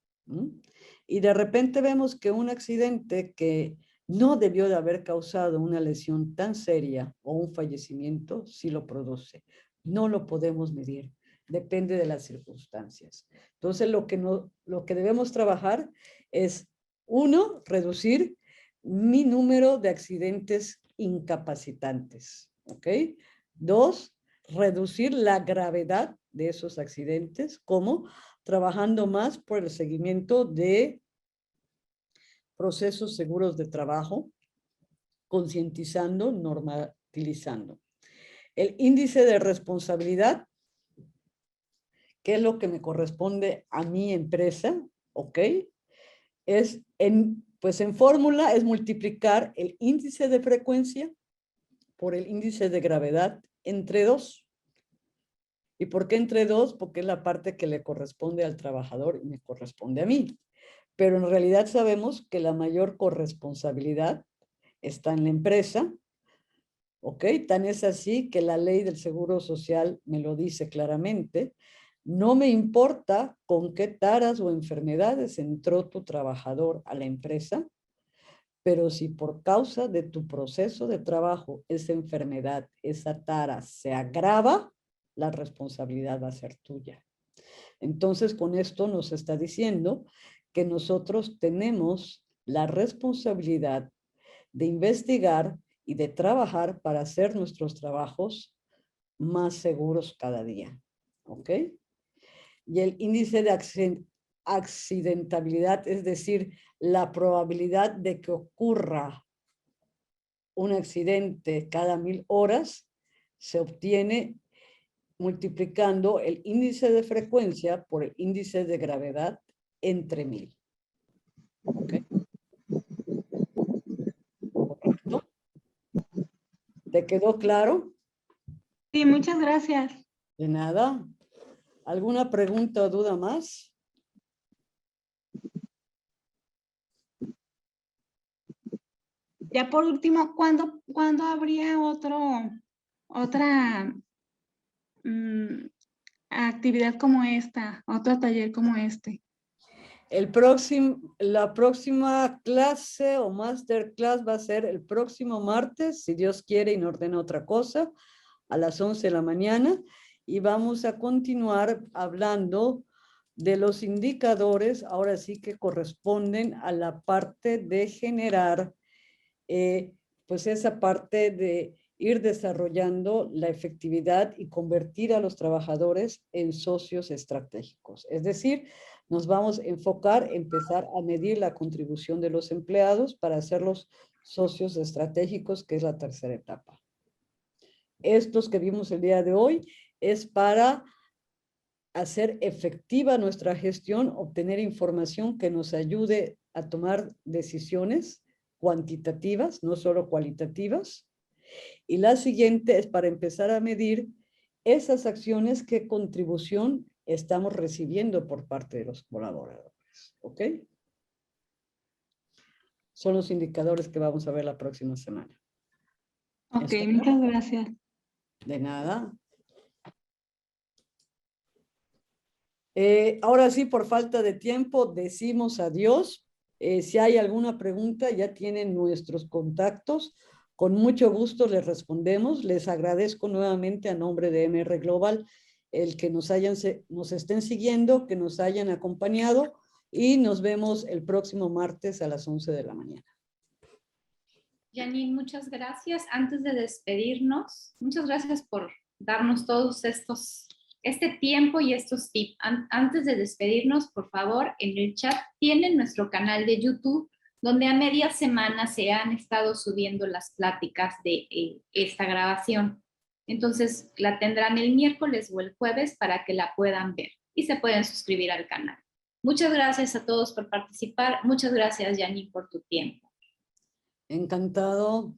Y de repente vemos que un accidente que no debió de haber causado una lesión tan seria o un fallecimiento, sí lo produce. No lo podemos medir, depende de las circunstancias. Entonces, lo que debemos trabajar es, 1, reducir mi número de accidentes incapacitantes, ¿ok? 2, reducir la gravedad de esos accidentes, como trabajando más por el seguimiento de procesos seguros de trabajo, concientizando, normalizando. El índice de responsabilidad, que es lo que me corresponde a mi empresa, ¿ok? Es pues en fórmula es multiplicar el índice de frecuencia por el índice de gravedad entre 2. ¿Y por qué entre 2? Porque es la parte que le corresponde al trabajador y me corresponde a mí. Pero en realidad sabemos que la mayor corresponsabilidad está en la empresa, ¿ok? Tan es así que la ley del Seguro Social me lo dice claramente. No me importa con qué taras o enfermedades entró tu trabajador a la empresa, pero si por causa de tu proceso de trabajo esa enfermedad, esa tara se agrava, la responsabilidad va a ser tuya. Entonces, con esto nos está diciendo que nosotros tenemos la responsabilidad de investigar y de trabajar para hacer nuestros trabajos más seguros cada día. ¿Ok? Y el índice de accidentabilidad, es decir, la probabilidad de que ocurra un accidente cada 1000 horas, se obtiene multiplicando el índice de frecuencia por el índice de gravedad entre 1000. ¿Ok? ¿Correcto? ¿Te quedó claro? Sí, muchas gracias. De nada. ¿Alguna pregunta o duda más? Ya por último, ¿cuándo habría otra actividad como esta, otro taller como este? La próxima clase o masterclass va a ser el próximo martes, si Dios quiere y no ordena otra cosa, a las 11 de la mañana. Y vamos a continuar hablando de los indicadores, ahora sí que corresponden a la parte de generar, pues esa parte de ir desarrollando la efectividad y convertir a los trabajadores en socios estratégicos. Es decir, nos vamos a enfocar, empezar a medir la contribución de los empleados para hacerlos socios estratégicos, que es la tercera etapa. Estos que vimos el día de hoy es para hacer efectiva nuestra gestión, obtener información que nos ayude a tomar decisiones cuantitativas, no solo cualitativas. Y la siguiente es para empezar a medir esas acciones, qué contribución estamos recibiendo por parte de los colaboradores. ¿Ok? Son los indicadores que vamos a ver la próxima semana. Ok, muchas gracias. De nada. Ahora sí, por falta de tiempo, decimos adiós. Si hay alguna pregunta, ya tienen nuestros contactos. Con mucho gusto les respondemos. Les agradezco nuevamente a nombre de MR Global el que nos estén siguiendo, que nos hayan acompañado y nos vemos el próximo martes a las 11 de la mañana. Janine, muchas gracias. Antes de despedirnos, muchas gracias por darnos todos este tiempo y estos tips. Antes de despedirnos, por favor, en el chat tienen nuestro canal de YouTube, donde a media semana se han estado subiendo las pláticas de esta grabación. Entonces, la tendrán el miércoles o el jueves para que la puedan ver y se pueden suscribir al canal. Muchas gracias a todos por participar. Muchas gracias, Janine, por tu tiempo. Encantado.